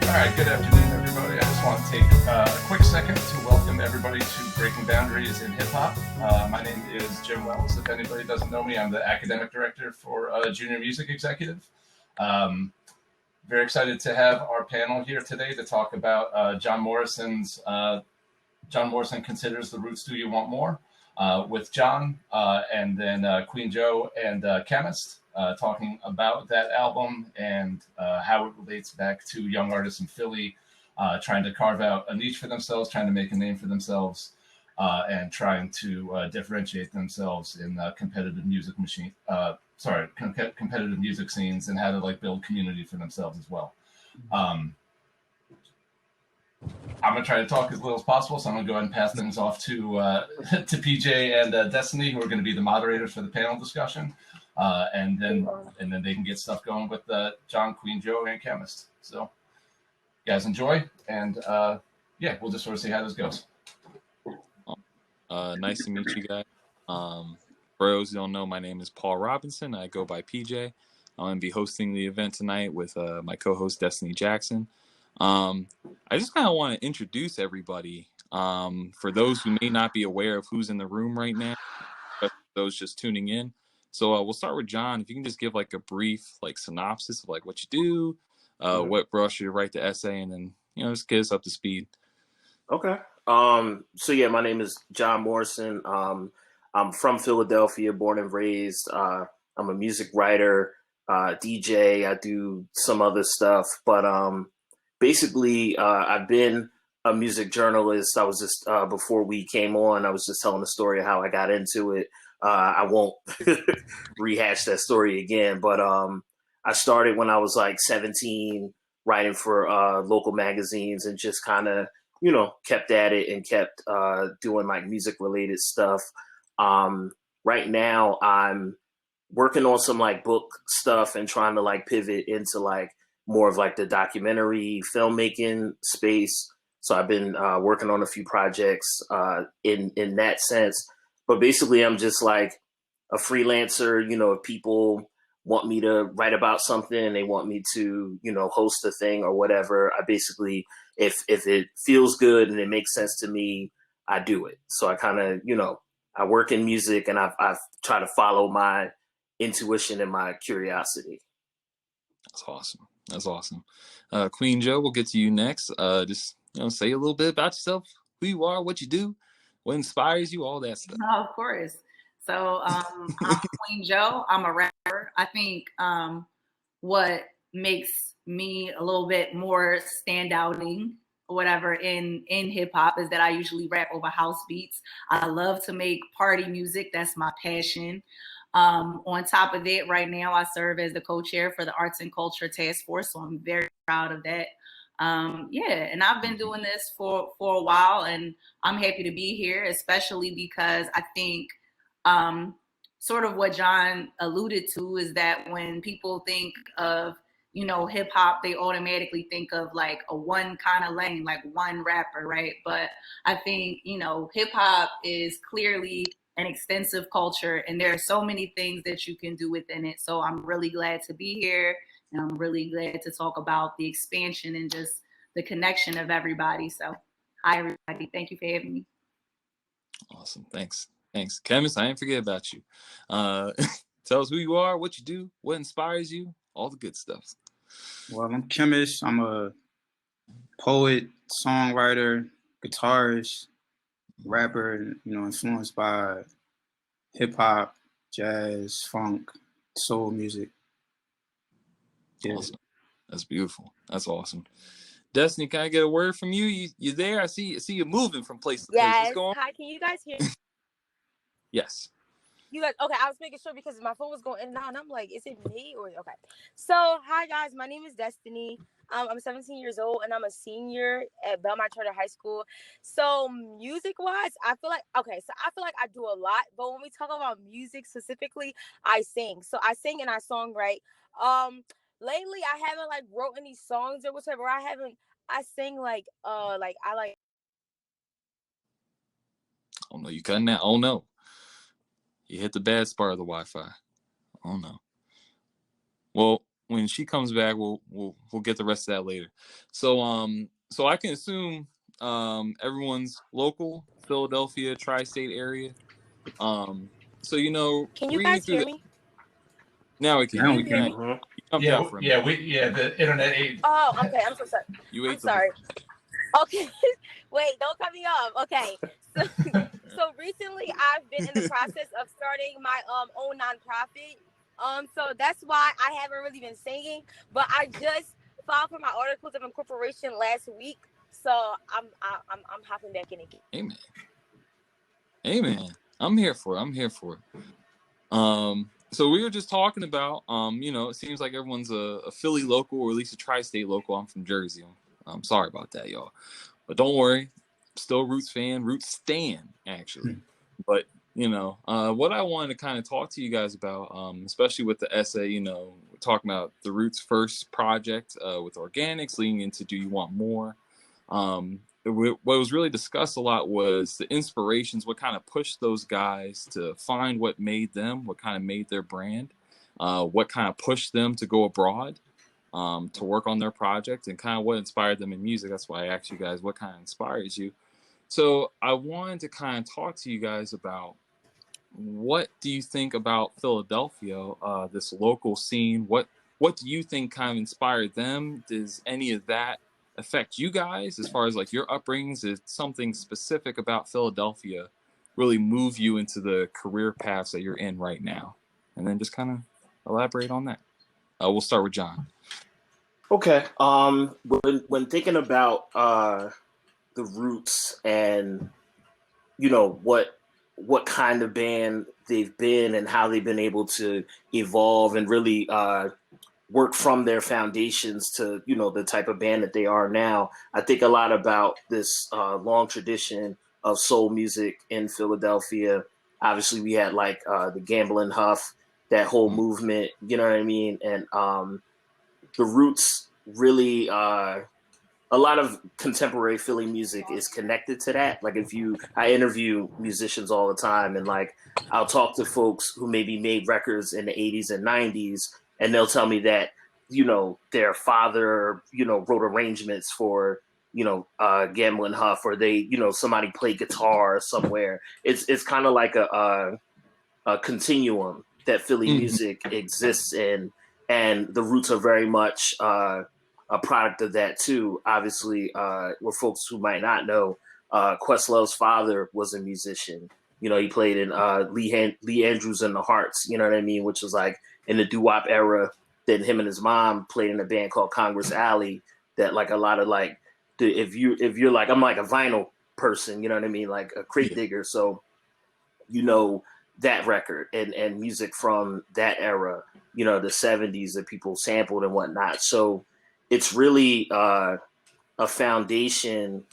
All right, good afternoon, everybody. I just want to take a quick second to welcome everybody to Breaking Boundaries in Hip Hop. My name is Jim Wells. If anybody doesn't know me, I'm the academic director for Junior Music Executive. Very excited to have our panel here today to talk about John Morrison's John Morrison Considers the Roots Do You Want More? With John, and then Queen Joe and Khemist, talking about that album and how it relates back to young artists in Philly, trying to carve out a niche for themselves, trying to make a name for themselves, and trying to differentiate themselves in competitive music competitive music scenes, and how to like build community for themselves as well. I'm going to try to talk as little as possible, so I'm going to go ahead and pass things off to PJ and Destiny, who are going to be the moderators for the panel discussion, and then they can get stuff going with John, Queen Joe, and Khemist. So, you guys enjoy, and yeah, we'll just sort of see how this goes. Nice to meet you guys. For those who don't know, my name is Paul Robinson. I go by PJ. I'm going to be hosting the event tonight with my co-host Destiny Jackson. I just kind of want to introduce everybody for those who may not be aware of who's in the room right now, but those just tuning in. So we'll start with John. If you can just give like a brief like synopsis of like what you do, what brought you to write the essay, and then just get us up to speed. Okay. So yeah, my name is John Morrison. I'm from Philadelphia, born and raised. I'm a music writer, DJ. I do some other stuff, but basically, I've been a music journalist. I was just, before we came on, I was just telling the story of how I got into it. I won't rehash that story again, but I started when I was like 17, writing for local magazines, and just kind of, kept at it and kept doing like music related stuff. Right now, I'm working on some like book stuff and trying to like pivot into like more of like the documentary filmmaking space. So I've been working on a few projects in that sense. But basically, I'm just like a freelancer. If people want me to write about something, they want me to, host a thing or whatever, I basically, if it feels good and it makes sense to me, I do it. So I kind of, I work in music, and I've tried to follow my intuition and my curiosity. That's awesome. That's awesome. Queen Joe, we'll get to you next. Just say a little bit about yourself, who you are, what you do, what inspires you, all that stuff. Oh, of course. So I'm Queen Joe. I'm a rapper. I think what makes me a little bit more standouting or whatever in hip hop is that I usually rap over house beats. I love to make party music. That's my passion. On top of it, right now I serve as the co-chair for the Arts and Culture Task Force, so I'm very proud of that. And I've been doing this for a while, and I'm happy to be here, especially because I think sort of what John alluded to is that when people think of hip hop, they automatically think of like a one kind of lane, like one rapper, right? But I think hip hop is clearly an extensive culture, and there are so many things that you can do within it. So I'm really glad to be here, and I'm really glad to talk about the expansion and just the connection of everybody. So hi, everybody. Thank you for having me. Awesome. Thanks. Khemist, I didn't forget about you. Tell us who you are, what you do, what inspires you, all the good stuff. Well, I'm Khemist. I'm a poet, songwriter, guitarist, rapper, influenced by hip hop, jazz, funk, soul music. Yeah. Awesome. That's beautiful. That's awesome. Destiny, can I get a word from you? You there? I see you moving from place to place. Yes. Hi, can you guys hear me? Yes. You guys, okay, I was making sure because my phone was going in and out, and I'm like, is it me or okay? So, hi guys, my name is Destiny. I'm 17 years old, and I'm a senior at Belmont Charter High School. So, music-wise, I feel like I do a lot, but when we talk about music specifically, I sing. So, I sing and I songwrite. Lately, I haven't like wrote any songs or whatever. I sing like I like. Oh no, you cutting out. Oh no. You hit the bad spot of the Wi-Fi. Oh no. Well, when she comes back, we'll get the rest of that later. So I can assume everyone's local, Philadelphia, tri-state area. So Can you reading guys through hear the me? now we can Can hear you you. hear Now me? Mhm. you jumped out for a minute. The internet ate. Oh, okay. I'm so sorry. You I'm ate the sorry. Okay. Wait, don't cut me off. Okay. So, so recently I've been in the process of starting my own nonprofit. So that's why I haven't really been singing, but I just filed for my articles of incorporation last week. So I'm hopping back in again. Amen. Amen. I'm here for it. I'm here for it. So we were just talking about, it seems like everyone's a Philly local, or at least a tri-state local. I'm from Jersey. I'm sorry about that, y'all. But don't worry. Still Roots fan, Roots stan, actually. But, what I wanted to kind of talk to you guys about, especially with the essay, we're talking about the Roots First project with organics leading into Do You Want More? What was really discussed a lot was the inspirations, what kind of pushed those guys to find what made them, what kind of made their brand, what kind of pushed them to go abroad, to work on their project, and kind of what inspired them in music. That's why I asked you guys, what kind of inspires you? So I wanted to kind of talk to you guys about, what do you think about Philadelphia, this local scene? What do you think kind of inspired them? Does any of that affect you guys as far as like your upbringings? Is something specific about Philadelphia really move you into the career paths that you're in right now? And then just kind of elaborate on that. We'll start with John. Okay. When thinking about the Roots and what kind of band they've been and how they've been able to evolve and really work from their foundations to the type of band that they are now, I think a lot about this long tradition of soul music in Philadelphia. Obviously, we had like the Gamblin' Huff, that whole movement. You know what I mean? And the Roots really. A lot of contemporary Philly music is connected to that. Like I interview musicians all the time, and like I'll talk to folks who maybe made records in the 80s and 90s, and they'll tell me that their father wrote arrangements for Gamblin' Huff, or they somebody played guitar somewhere. It's kind of like a continuum that Philly music exists in, and the Roots are very much a product of that too. Obviously, for folks who might not know, Questlove's father was a musician. He played in Lee Andrews and the Hearts. You know what I mean? Which was like in the doo-wop era. Then him and his mom played in a band called Congress Alley. That like a lot of like, if you're like, I'm like a vinyl person. You know what I mean? Like a crate digger. So that record and music from that era. The 70s that people sampled and whatnot. So it's really a foundation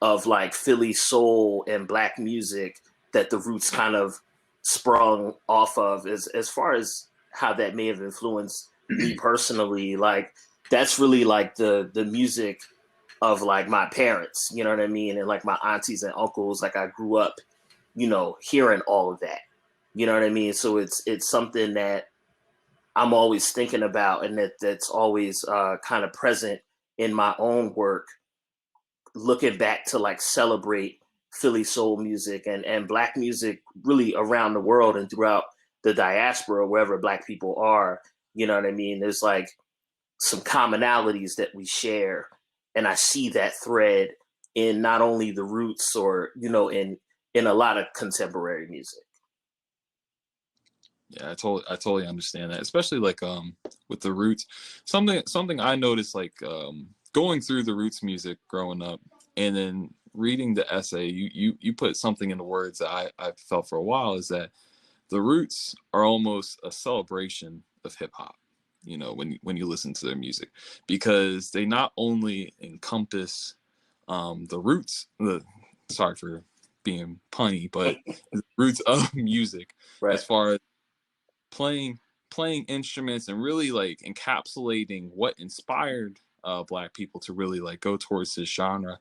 of like Philly soul and black music that the Roots kind of sprung off of. As far as how that may have influenced me personally, like that's really like the music of like my parents, you know what I mean? And like my aunties and uncles, like I grew up, hearing all of that, you know what I mean? So it's something that I'm always thinking about, and that's always kind of present in my own work, looking back to like celebrate Philly soul music and black music really around the world and throughout the diaspora, wherever black people are. You know what I mean? There's like some commonalities that we share, and I see that thread in not only the Roots or in a lot of contemporary music. Yeah, I totally understand that, especially like with the Roots. Something I noticed, like going through the Roots music growing up, and then reading the essay, you put something in the words that I felt for a while, is that the Roots are almost a celebration of hip hop. When you listen to their music, because they not only encompass the roots, sorry for being punny, but the roots of music, Right. as far as playing instruments and really like encapsulating what inspired black people to really like go towards this genre.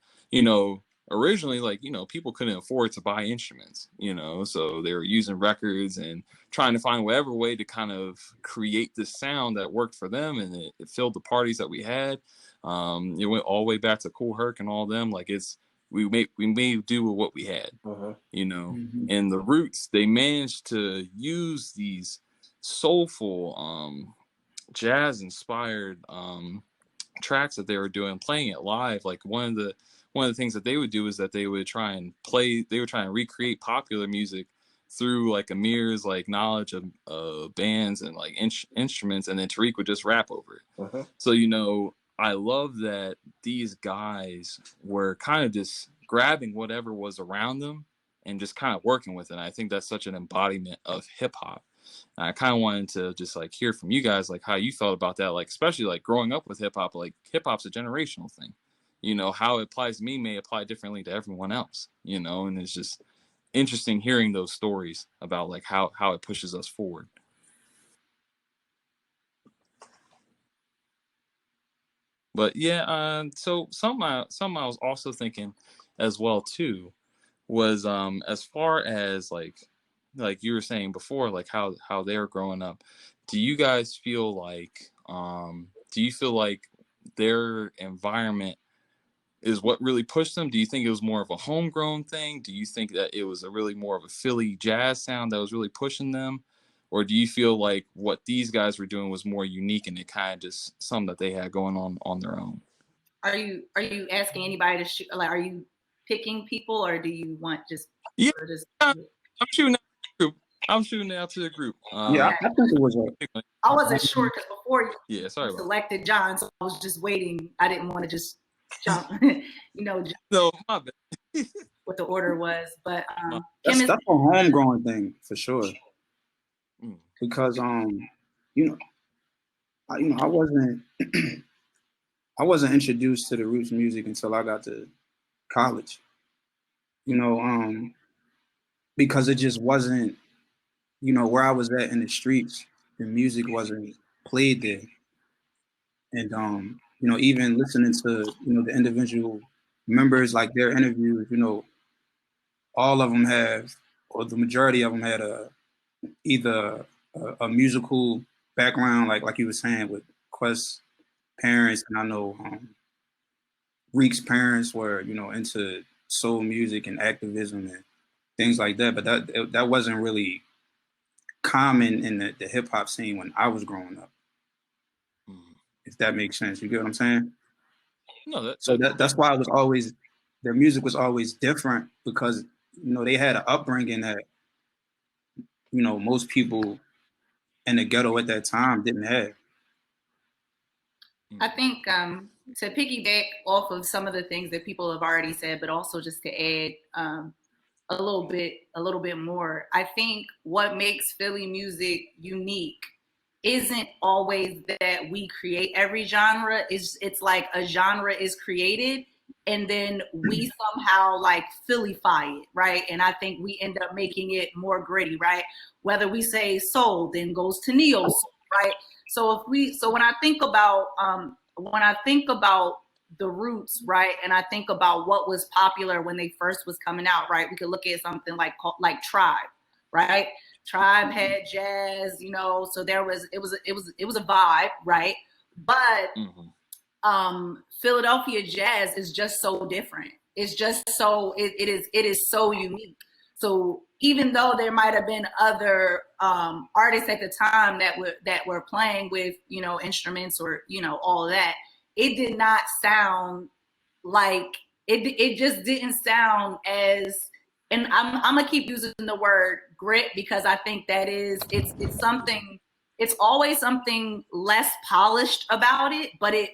originally, like, you know, people couldn't afford to buy instruments, you know, so they were using records and trying to find whatever way to kind of create this sound that worked for them, and it filled the parties that we had. It went all the way back to Cool Herc and all them. Like, we made do with what we had, you know. And the Roots, they managed to use these soulful, jazz inspired tracks that they were doing, playing it live. Like, one of the things that they would do is that they would try and recreate popular music through like Amir's like knowledge of bands and like instruments, and then Tariq would just rap over it. So, you know, I love that these guys were kind of just grabbing whatever was around them and just kind of working with it. And I think that's such an embodiment of hip hop. I kind of wanted to just like hear from you guys, like how you felt about that, like especially like growing up with hip hop. Like, hip hop's a generational thing, you know. How it applies to me may apply differently to everyone else, you know. And it's just interesting hearing those stories about like how it pushes us forward. But yeah, so something I was also thinking as well too was as far as like you were saying before, like how they're growing up. Do you guys feel like their environment is what really pushed them? Do you think it was more of a homegrown thing? Do you think that it was a really more of a Philly jazz sound that was really pushing them? Or do you feel like what these guys were doing was more unique and it kind of just something that they had going on their own? Are you asking anybody to shoot? Like, are you picking people, or do you want just? Yeah, I'm shooting out to the group. Yeah, I think it was I wasn't sure because before you selected John, so I was just waiting. I didn't want to just jump, you know, no, my bad. what the order was. But that's a homegrown thing for sure. Because you know, I wasn't introduced to the Roots music until I got to college. You know, because it just wasn't, you know, where I was at in the streets, the music wasn't played there. And you know, even listening to, you know, the individual members, like their interviews, you know, all of them have, or the majority of them had either a musical background, like you were saying with Quest's parents, and I know Reek's parents were, you know, into soul music and activism and things like that. But that wasn't really common in the hip hop scene when I was growing up. If that makes sense, you get what I'm saying? No, that's why it was always, their music was always different, because, you know, they had an upbringing that, you know, most people in the ghetto at that time didn't have. I think to piggyback off of some of the things that people have already said, but also just to add a little bit more, I think what makes Philly music unique isn't always that we create every genre. It's like a genre is created and then we somehow like Phillyfy it, right? And I think we end up making it more gritty, right? Whether we say soul, then goes to neo soul, right? So when I think about the Roots, right, and I think about what was popular when they first was coming out, right? We could look at something like Tribe, right? Tribe had jazz, you know, so it was a vibe, right? But Philadelphia jazz is just so different. It's just so it is so unique. So even though there might have been other artists at the time that were playing with, you know, instruments or, you know, all of that, it did not sound like it just didn't sound as, and I'm gonna keep using the word grit because I think that it's something, it's always something less polished about it, but it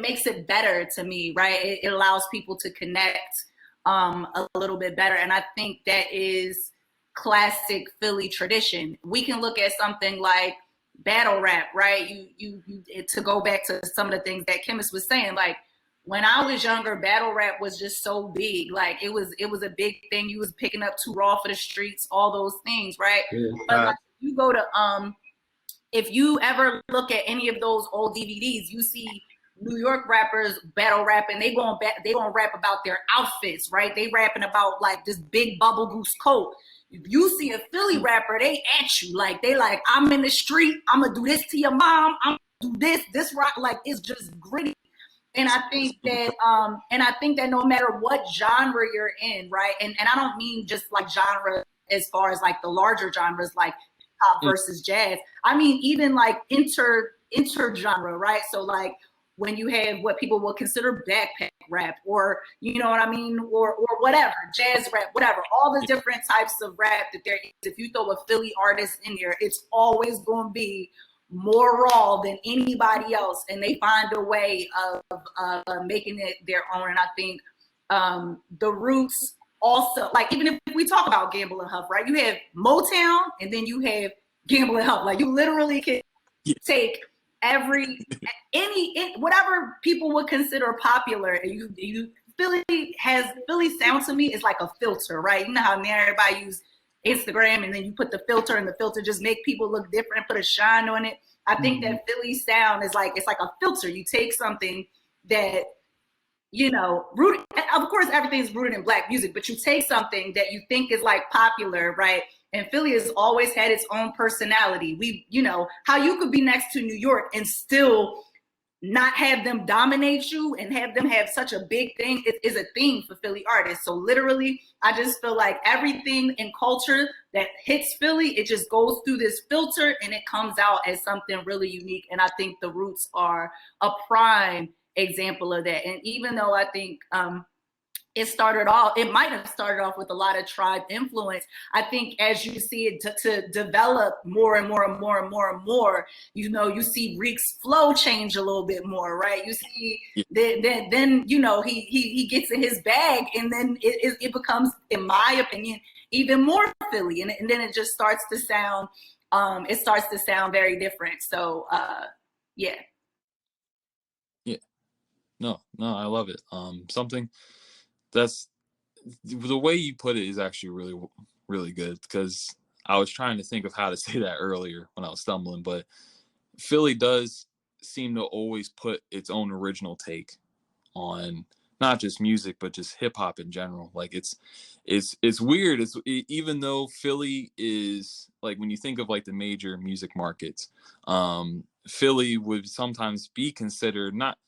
makes it better to me, right? It allows people to connect a little bit better. And I think that is classic Philly tradition. We can look at something like battle rap, right? You to go back to some of the things that Khemist was saying, like when I was younger, battle rap was just so big. Like it was a big thing. You was picking up Too Raw for the Streets, all those things, right? Yeah. But like you go to if you ever look at any of those old DVDs, you see New York rappers battle rapping, they gonna rap about their outfits, right? They rapping about like this big bubble goose coat. If you see a Philly rapper, they at you like they like, I'm in the street, I'm gonna do this to your mom, I'm gonna do this rock, like it's just gritty. And I think that no matter what genre you're in, right? And I don't mean just like genre as far as like the larger genres like pop versus jazz. I mean even like inter genre, right? So like when you have what people will consider backpack rap, or you know what I mean, or whatever, jazz rap, whatever, all the different types of rap that there is. If you throw a Philly artist in there, it's always going to be more raw than anybody else, and they find a way of making it their own. And I think the roots also, like even if we talk about Gamble and Huff, right? You have Motown, and then you have Gamble and Huff. Like you literally can take whatever people would consider popular, and Philly sound to me is like a filter, right? You know how now everybody use Instagram, and then you put the filter, and the filter just make people look different and put a shine on it. I think that Philly sound is like, it's like a filter. You take something that, you know, rooted, of course everything's rooted in Black music, but you take something that you think is like popular, right? And Philly has always had its own personality. You know, how you could be next to New York and still not have them dominate you and have them have such a big thing is a thing for Philly artists. So literally, I just feel like everything in culture that hits Philly, it just goes through this filter and it comes out as something really unique. And I think the Roots are a prime example of that. And even though I think it might have started off with a lot of tribe influence, I think as you see it to develop more and more and more and more and more, you know, you see Reek's flow change a little bit more, right? You see then you know, he gets in his bag, and then it becomes, in my opinion, even more Philly, and then it just starts to sound very different. So yeah. No, I love it. Something that's the way you put it is actually really, really good, because I was trying to think of how to say that earlier when I was stumbling, but Philly does seem to always put its own original take on not just music, but just hip hop in general. Like it's weird. Even though Philly is like, when you think of like the major music markets, Philly would sometimes be considered not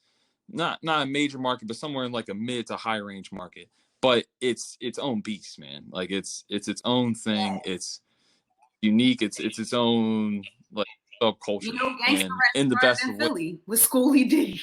a major market, but somewhere in like a mid to high range market. But it's its own beast, man. Like it's its own thing. It's unique. It's its own like subculture. You know, gangster and in the best in of ways. Philly with Schoolie D.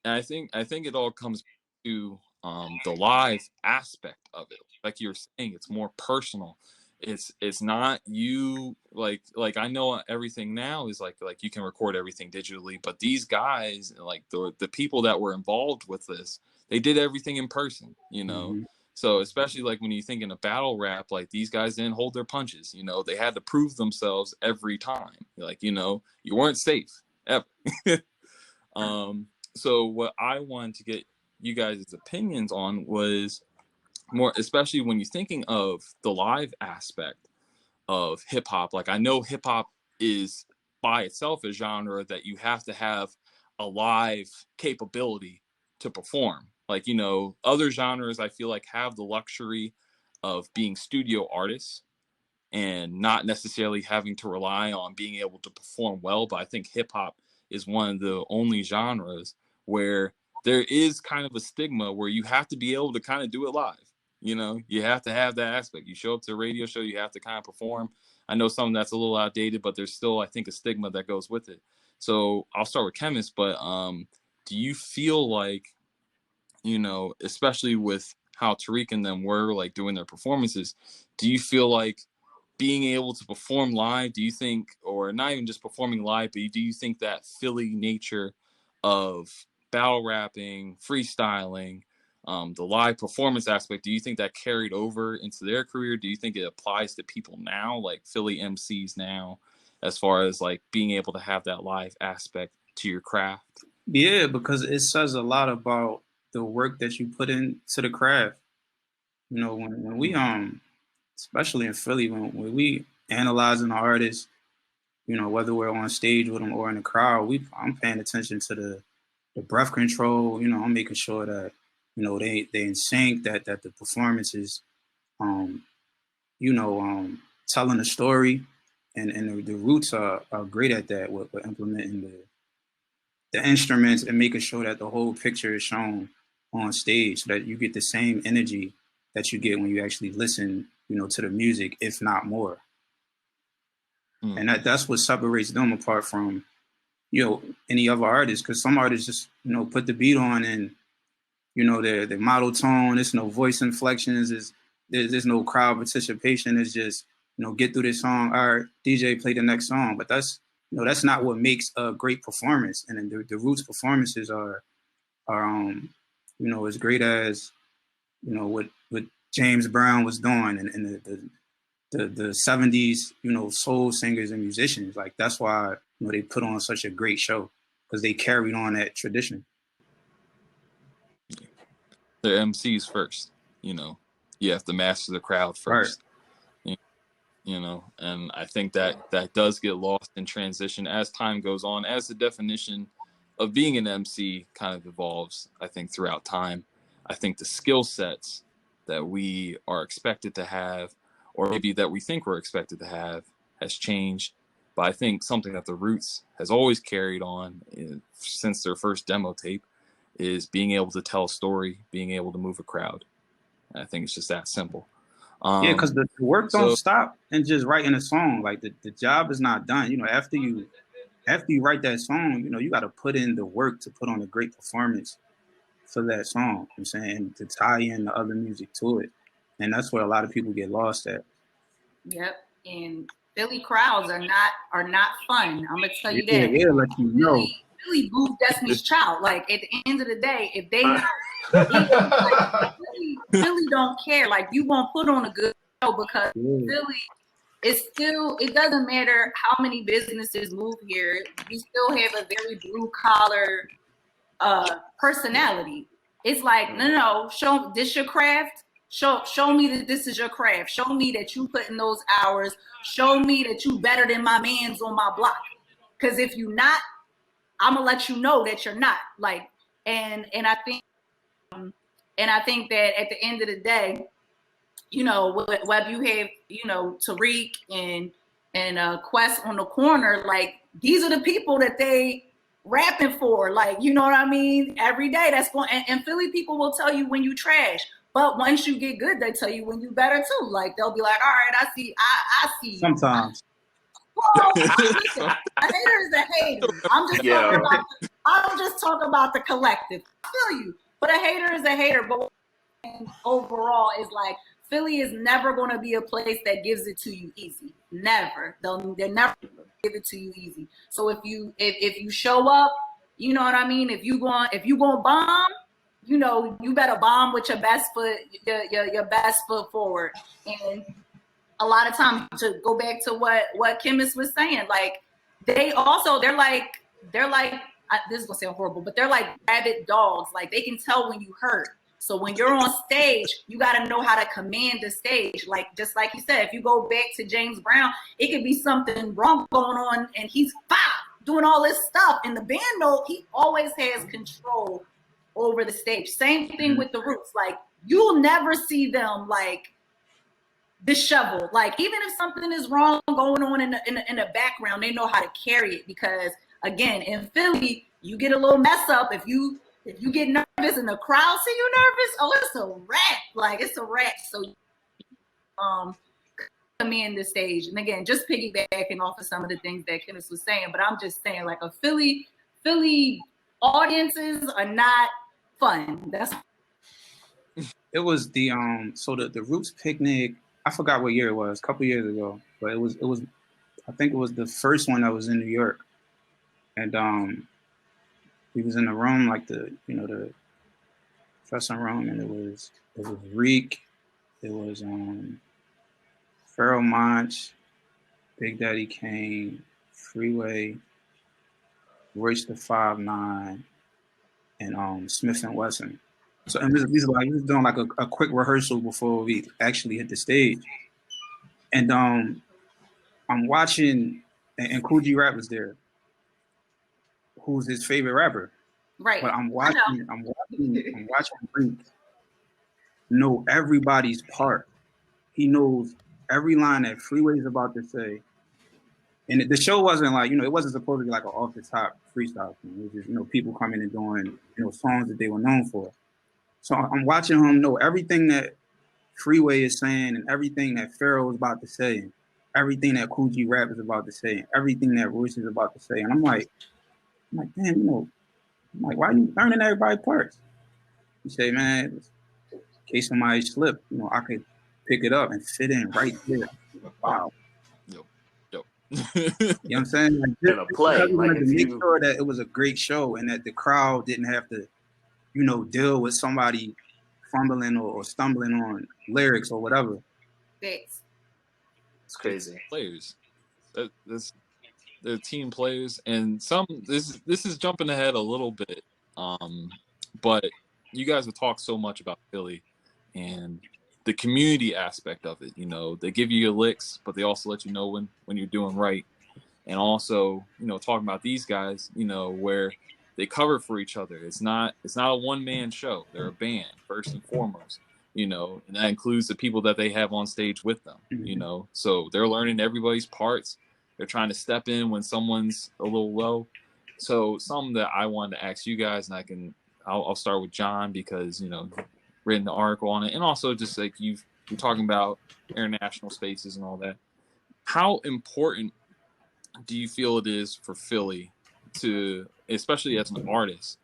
And I think it all comes to the live aspect of it. Like you're saying, it's more personal. It's not you, like I know everything now is like you can record everything digitally, but these guys, like the people that were involved with this, they did everything in person, you know. So especially like when you think in a battle rap, like these guys didn't hold their punches, you know. They had to prove themselves every time. Like, you know, you weren't safe ever. So what I wanted to get you guys' opinions on was more, especially when you're thinking of the live aspect of hip hop. Like I know hip hop is by itself a genre that you have to have a live capability to perform. Like, you know, other genres I feel like have the luxury of being studio artists and not necessarily having to rely on being able to perform well. But I think hip hop is one of the only genres where there is kind of a stigma where you have to be able to kind of do it live. You know, you have to have that aspect. You show up to a radio show, you have to kind of perform. I know something that's a little outdated, but there's still, I think, a stigma that goes with it. So I'll start with Khemist, but do you feel like, you know, especially with how Tariq and them were like doing their performances, do you feel like being able to perform live, do you think, or not even just performing live, but do you think that Philly nature of battle rapping, freestyling, the live performance aspect, do you think that carried over into their career? Do you think it applies to people now, like Philly MCs now, as far as like being able to have that live aspect to your craft? Yeah, because it says a lot about the work that you put into the craft. You know, when we especially in Philly, when we analyzing an artist, You know, whether we're on stage with them or in the crowd, I'm paying attention to the breath control. You know, I'm making sure that, you know, they in sync, that the performance is, telling a story, and the Roots are great at that with implementing the instruments and making sure that the whole picture is shown on stage, so that you get the same energy that you get when you actually listen, you know, to the music, if not more. And that's what separates them apart from, you know, any other artists, because some artists just, you know, put the beat on and, you know, their model tone, there's no voice inflections, there's no crowd participation. It's just, you know, get through this song, all right, DJ, play the next song. But that's, you know, that's not what makes a great performance. And then the Roots performances are you know, as great as, you know, what James Brown was doing, and the 70s, you know, soul singers and musicians. Like, that's why, you know, they put on such a great show, because they carried on that tradition. The MCs first, you know, you have to master the crowd first. Right. You know, and I think that does get lost in transition as time goes on, as the definition of being an MC kind of evolves, I think, throughout time. I think the skill sets that we are expected to have, or maybe that we think we're expected to have, has changed. But I think something that the Roots has always carried on since their first demo tape is being able to tell a story, being able to move a crowd. And I think it's just that simple. Yeah, because the work don't stop in just writing a song. Like, the job is not done. You know, after you write that song, you know, you got to put in the work to put on a great performance for that song. I'm saying, to tie in the other music to it. And that's where a lot of people get lost at. Yep. And Philly crowds are not fun. I'm gonna tell you that. Yeah, let you know. Philly boo Destiny's Child. Like, at the end of the day, if they Philly don't care. Like, you won't put on a good show, because Philly is still, it doesn't matter how many businesses move here, you still have a very blue collar personality. It's like, no, show this your craft. Show me that this is your craft. Show me that you put in those hours. Show me that you better than my mans on my block. Because if you not, I'm gonna let you know that you're not. Like, and I think that at the end of the day, you know, whether you have, you know, Tariq and Quest on the corner, like, these are the people that they rapping for. Like, you know what I mean? Every day that's going, and Philly people will tell you when you trash, but once you get good, they tell you when you better too. Like, they'll be like, all right, I see you. Sometimes. Well, listen, a hater is a hater. I'm just talking about the collective. I feel you, but a hater is a hater. But overall, is like, Philly is never going to be a place that gives it to you easy. Never. They're never give it to you easy. So if you show up, you know what I mean. If you going bomb, you know, you better bomb with your best foot forward. And a lot of times, to go back to what Khemist was saying, like, they're like, this is gonna sound horrible, but they're like rabid dogs. Like, they can tell when you hurt. So when you're on stage, you got to know how to command the stage. Like, just like you said, if you go back to James Brown, it could be something wrong going on, and he's doing all this stuff. And the band, though, he always has control over the stage. Same thing with the Roots. Like, you'll never see them like disheveled. Like, even if something is wrong going on in the background, they know how to carry it. Because again, in Philly, you get a little mess up if you get nervous and the crowd see you nervous. Oh, it's a wrap. Like, it's a wrap. So command the stage. And again, just piggybacking off of some of the things that Khemist was saying, but I'm just saying, like, a Philly audiences are not fun. That's it was the Roots picnic. I forgot what year it was, a couple years ago, but it was I think it was the first one that was in New York. And we was in the room, like the dressing room, and it was Reek, it was Pharoah Monch, Big Daddy Kane, Freeway, Royce the 5'9", and Smith and Wesson. So, and these are like, we was doing like a quick rehearsal before we actually hit the stage. And I'm watching and Cool G Rap was there, who's his favorite rapper. Right. But I'm watching Reeks know everybody's part. He knows every line that Freeway's about to say. And the show wasn't like, it wasn't supposed to be like an off the top freestyle thing. It was just, people coming and doing, songs that they were known for. So I'm watching him know everything that Freeway is saying and everything that Pharaoh is about to say, and everything that Cool G Rap is about to say, and everything that Royce is about to say. And I'm like, damn, why are you learning everybody's parts? He say, man, in case somebody slipped, I could pick it up and fit in right there. Wow. Yep. You know what I'm saying? Like, in a play, we wanted to make sure that it was a great show and that the crowd didn't have to, deal with somebody fumbling or stumbling on lyrics or whatever. It's crazy. Players, they're team players, and this is jumping ahead a little bit, but you guys have talked so much about Philly and the community aspect of it. They give you your licks, but they also let you know when you're doing right. And also, talking about these guys, where they cover for each other. It's not a one-man show. They're a band, first and foremost, and that includes the people that they have on stage with them, So they're learning everybody's parts. They're trying to step in when someone's a little low. So something that I wanted to ask you guys, and I'll start with John because, written the article on it. And also just like you're talking about international spaces and all that. How important do you feel it is for Philly to, especially as an artist,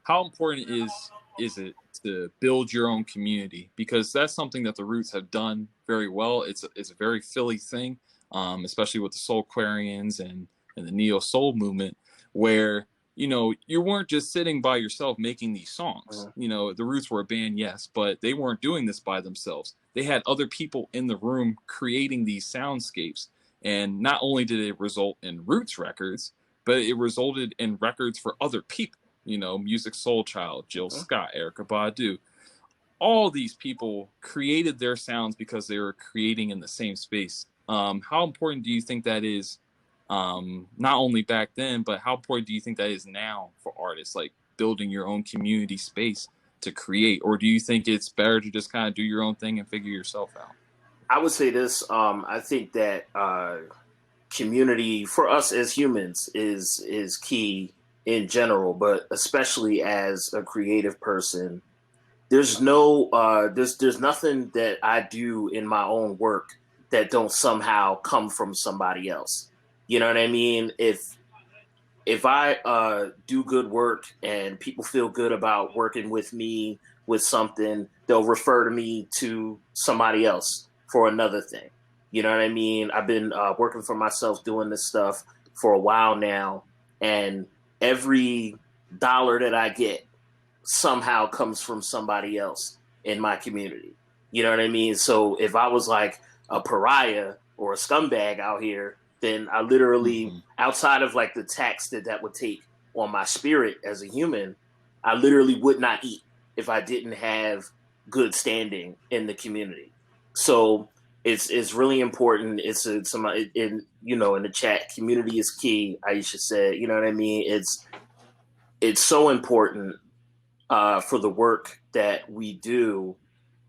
how important is it to build your own community? Because that's something that the Roots have done very well. It's a very Philly thing, especially with the Soulquarians and the neo soul movement, where you weren't just sitting by yourself making these songs. The Roots were a band, yes, but they weren't doing this by themselves. They had other people in the room creating these soundscapes. And not only did it result in Roots records, but it resulted in records for other people. Music Soul Child, Jill Scott, Erykah Badu. All these people created their sounds because they were creating in the same space. How important do you think that is? Not only back then, but how important do you think that is now for artists, like building your own community space to create? Or do you think it's better to just kind of do your own thing and figure yourself out? I would say this. I think that community for us as humans is key in general, but especially as a creative person. There's nothing that I do in my own work that don't somehow come from somebody else. You know what I mean? If I do good work and people feel good about working with me with something, they'll refer to me to somebody else for another thing. You know what I mean? I've been working for myself doing this stuff for a while now, and every dollar that I get somehow comes from somebody else in my community. You know what I mean? So if I was like a pariah or a scumbag out here, then I literally, outside of like the tax that would take on my spirit as a human, I literally would not eat if I didn't have good standing in the community. So it's really important. In the chat, community is key. Aisha said, you know what I mean? It's so important for the work that we do,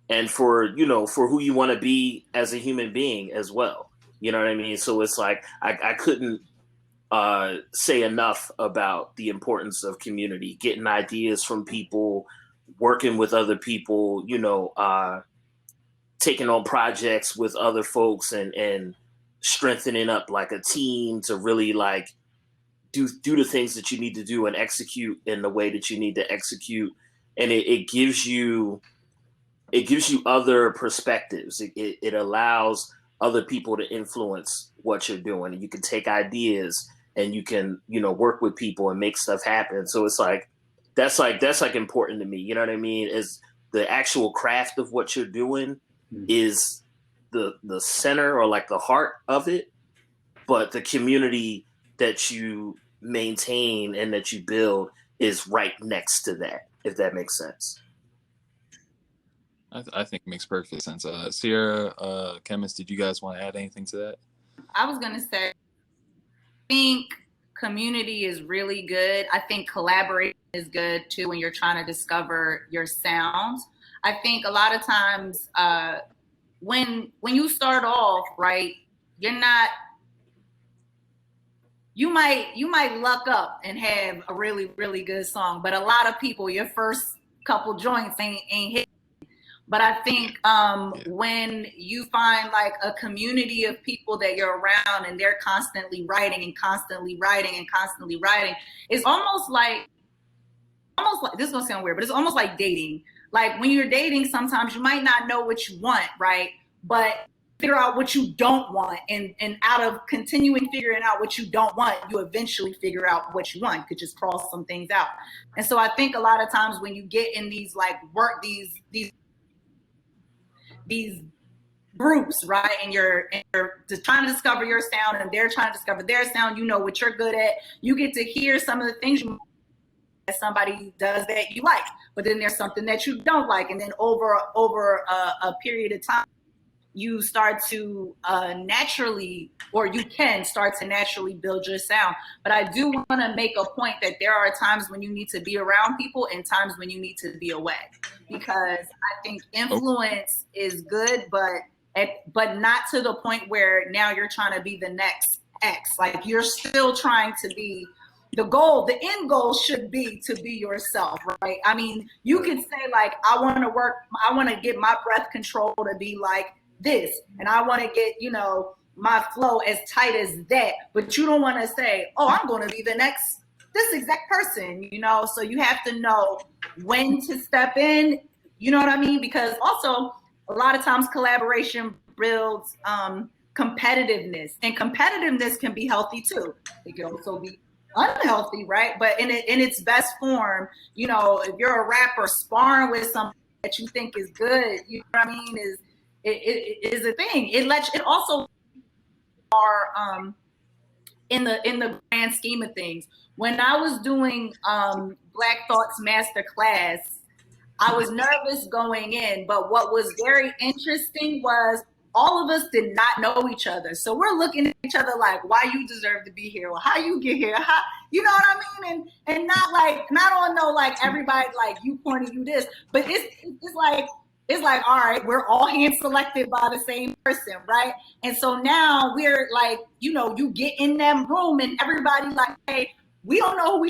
and for who you want to be as a human being as well. You know what I mean? So it's like I couldn't say enough about the importance of community, getting ideas from people, working with other people, taking on projects with other folks and strengthening up like a team to really like do the things that you need to do and execute in the way that you need to execute. And it gives you other perspectives. It allows other people to influence what you're doing, and you can take ideas and you can work with people and make stuff happen. So it's that's important to me. You know what I mean? Is the actual craft of what you're doing is the center or like the heart of it, but the community that you maintain and that you build is right next to that, if that makes sense. I think it makes perfect sense. Sierra, Khemist, did you guys want to add anything to that? I was going to say, think community is really good. I think collaboration is good too when you're trying to discover your sounds. I think a lot of times when you start off, right, you're not, you might luck up and have a really, really good song, but a lot of people, your first couple joints ain't hit. But I think when you find like a community of people that you're around and they're constantly writing and constantly writing and constantly writing, it's almost like, this is gonna sound weird, but it's almost like dating. Like when you're dating, sometimes you might not know what you want, right? But figure out what you don't want, and out of continuing figuring out what you don't want, you eventually figure out what you want. You could just cross some things out. And so I think a lot of times when you get in these like these groups, right, and you're just trying to discover your sound and they're trying to discover their sound, you know what you're good at, you get to hear some of the things that somebody does that you like, but then there's something that you don't like, and then over a period of time you start to naturally, or you can start to naturally build your sound. But I do want to make a point that there are times when you need to be around people and times when you need to be away, because I think influence is good, but not to the point where now you're trying to be the next X. Like you're still trying to be the end goal should be to be yourself, right? I mean, you could say like, I want to get my breath control to be like this, and I want to get, my flow as tight as that, but you don't want to say, oh, I'm going to be the next, this exact person, so you have to know when to step in, you know what I mean? Because also a lot of times collaboration builds competitiveness, and competitiveness can be healthy too. It can also be unhealthy, right? But in its best form, if you're a rapper sparring with somebody that you think is good, you know what I mean, is a thing. It also are in the grand scheme of things. When I was doing Black Thought's master class, I was nervous going in, but what was very interesting was all of us did not know each other. So we're looking at each other like, why you deserve to be here, or how you get here, how, you know what I mean? And not on no like everybody like you pointing you this, but it's like, all right, we're all hand selected by the same person, right? And so now we're like, you get in that room and everybody like, hey, we don't know who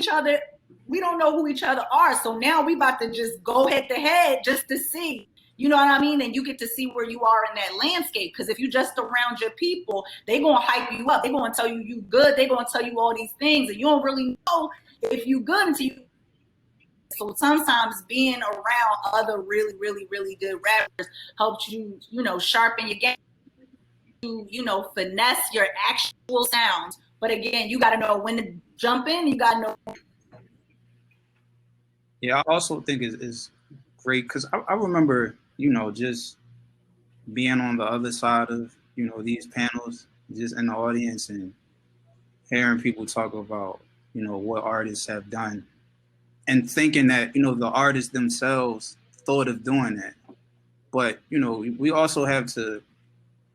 each other are. So now we about to just go head to head just to see. You know what I mean? And you get to see where you are in that landscape. Because if you just around your people, they going to hype you up. They going to tell you good. They going to tell you all these things. And you don't really know if you good until you. So sometimes being around other really, really, really good rappers helps you, sharpen your game, to, finesse your actual sounds. But again, you got to know when to jump in. You got to know. Yeah, I also think is great because I remember, just being on the other side of, these panels, just in the audience and hearing people talk about, what artists have done and thinking that, the artists themselves thought of doing that. But, we also have to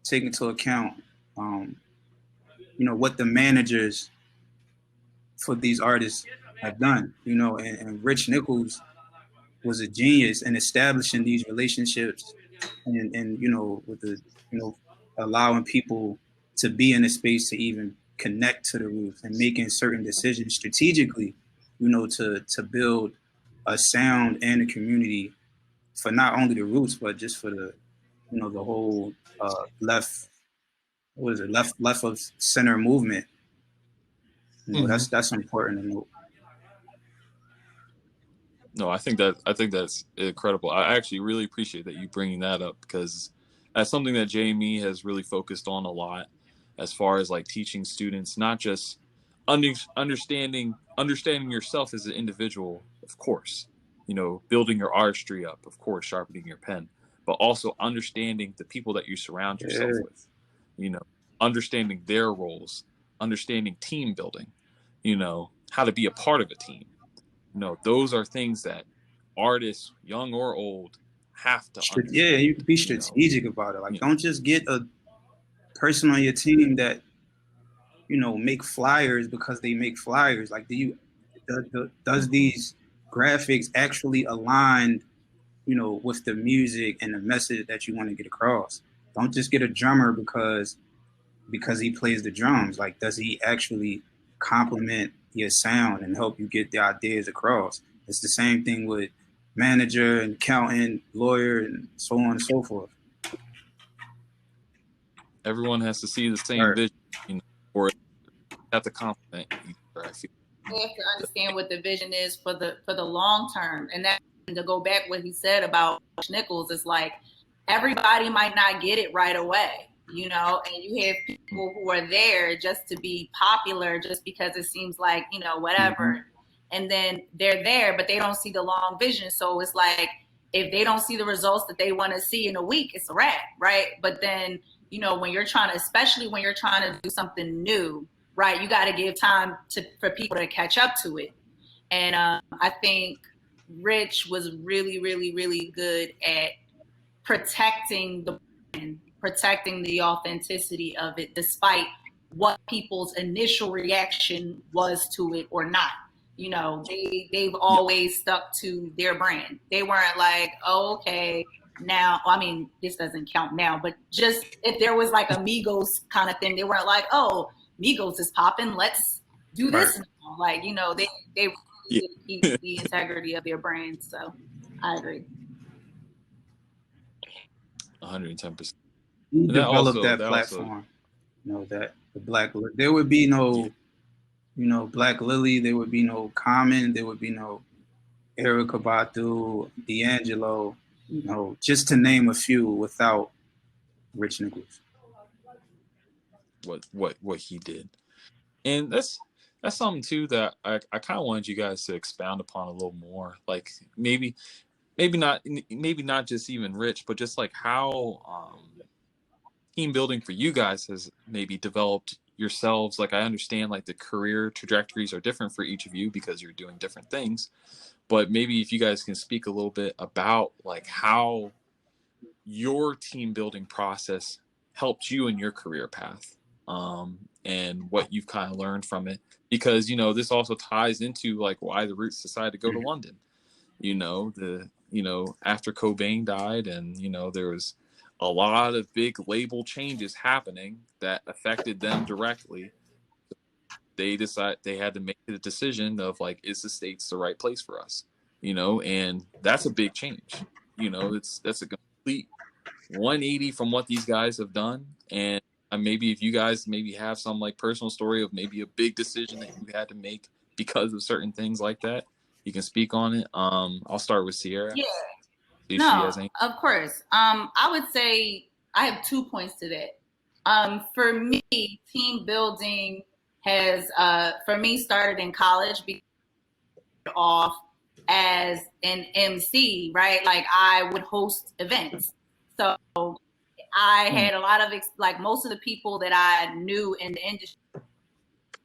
take into account, what the managers for these artists have done, and Rich Nichols was a genius in establishing these relationships and with the, allowing people to be in a space to even connect to the roots and making certain decisions strategically, to build a sound and a community for not only the roots, but just for the, the whole left of center movement. That's important to note. No, I think that's incredible. I actually really appreciate that you bringing that up, because that's something that Jamie has really focused on a lot, as far as like teaching students, not just understanding yourself as an individual, of course, building your artistry up, of course, sharpening your pen, but also understanding the people that you surround yourself with, understanding their roles, understanding team building, how to be a part of a team. Those are things that artists, young or old, have to understand. Yeah, you can be strategic about it. Like, don't just get a person on your team that make flyers because they make flyers. Like, does these graphics actually align, with the music and the message that you want to get across? Don't just get a drummer because he plays the drums. Like, does he actually complement your sound and help you get the ideas across? It's the same thing with manager and accountant, lawyer, and so on and so forth. Everyone has to see the same vision, or have to complement each other, I feel. They have to understand what the vision is for the long term. And that, to go back what he said about Nichols, is like, everybody might not get it right away, and you have people who are there just to be popular, just because it seems like, whatever. Mm-hmm. And then they're there, but they don't see the long vision. So it's like, if they don't see the results that they want to see in a week, it's a wrap, right? But then, when you're trying to, especially when you're trying to do something new, right, you got to give time for people to catch up to it. And I think Rich was really, really, really good at protecting the brand, protecting the authenticity of it, despite what people's initial reaction was to it or not. They've always stuck to their brand. They weren't like, oh, okay, now, I mean, this doesn't count now, but just if there was like a Migos kind of thing, they weren't like, oh, Migos is popping, let's do this now. Like, they really keep the integrity of their brand. So I agree. 110%. You develop that platform. That the Black, there would be no, Black Lily, there would be no Common, there would be no Erykah Badu, D'Angelo, just to name a few, without Rich Nichols. What he did. And that's something too that I kind of wanted you guys to expound upon a little more. Like maybe not just even Rich, but just like how team building for you guys has maybe developed yourselves. Like, I understand like the career trajectories are different for each of you because you're doing different things, but maybe if you guys can speak a little bit about like how your team building process helped you in your career path, and what you've kind of learned from it, because this also ties into like why the Roots decided to go to London. After Cobain died, and there was a lot of big label changes happening that affected them directly. They decided they had to make the decision of like, is the States the right place for us? And that's a big change. That's a complete 180 from what these guys have done. And maybe if you guys maybe have some like personal story of maybe a big decision that you had to make because of certain things like that, you can speak on it. I'll start with Sierra. Yeah. No, of course. I would say I have 2 points to that. For me, team building has, for me, started in college, because off as an MC, right? Like, I would host events. So I had a lot of, like, most of the people that I knew in the industry.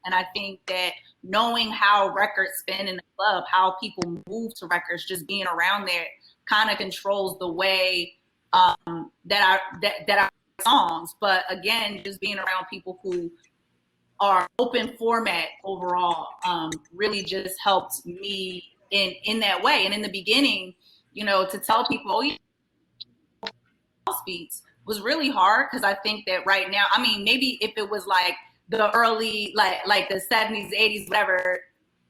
And I think that knowing how records spin in the club, how people move to records, just being around there kind of controls the way that I songs. But again, just being around people who are open format overall really just helped me in that way. And in the beginning, to tell people, house beats was really hard, because I think that right now, I mean, maybe if it was like the early, like the 70s, 80s, whatever,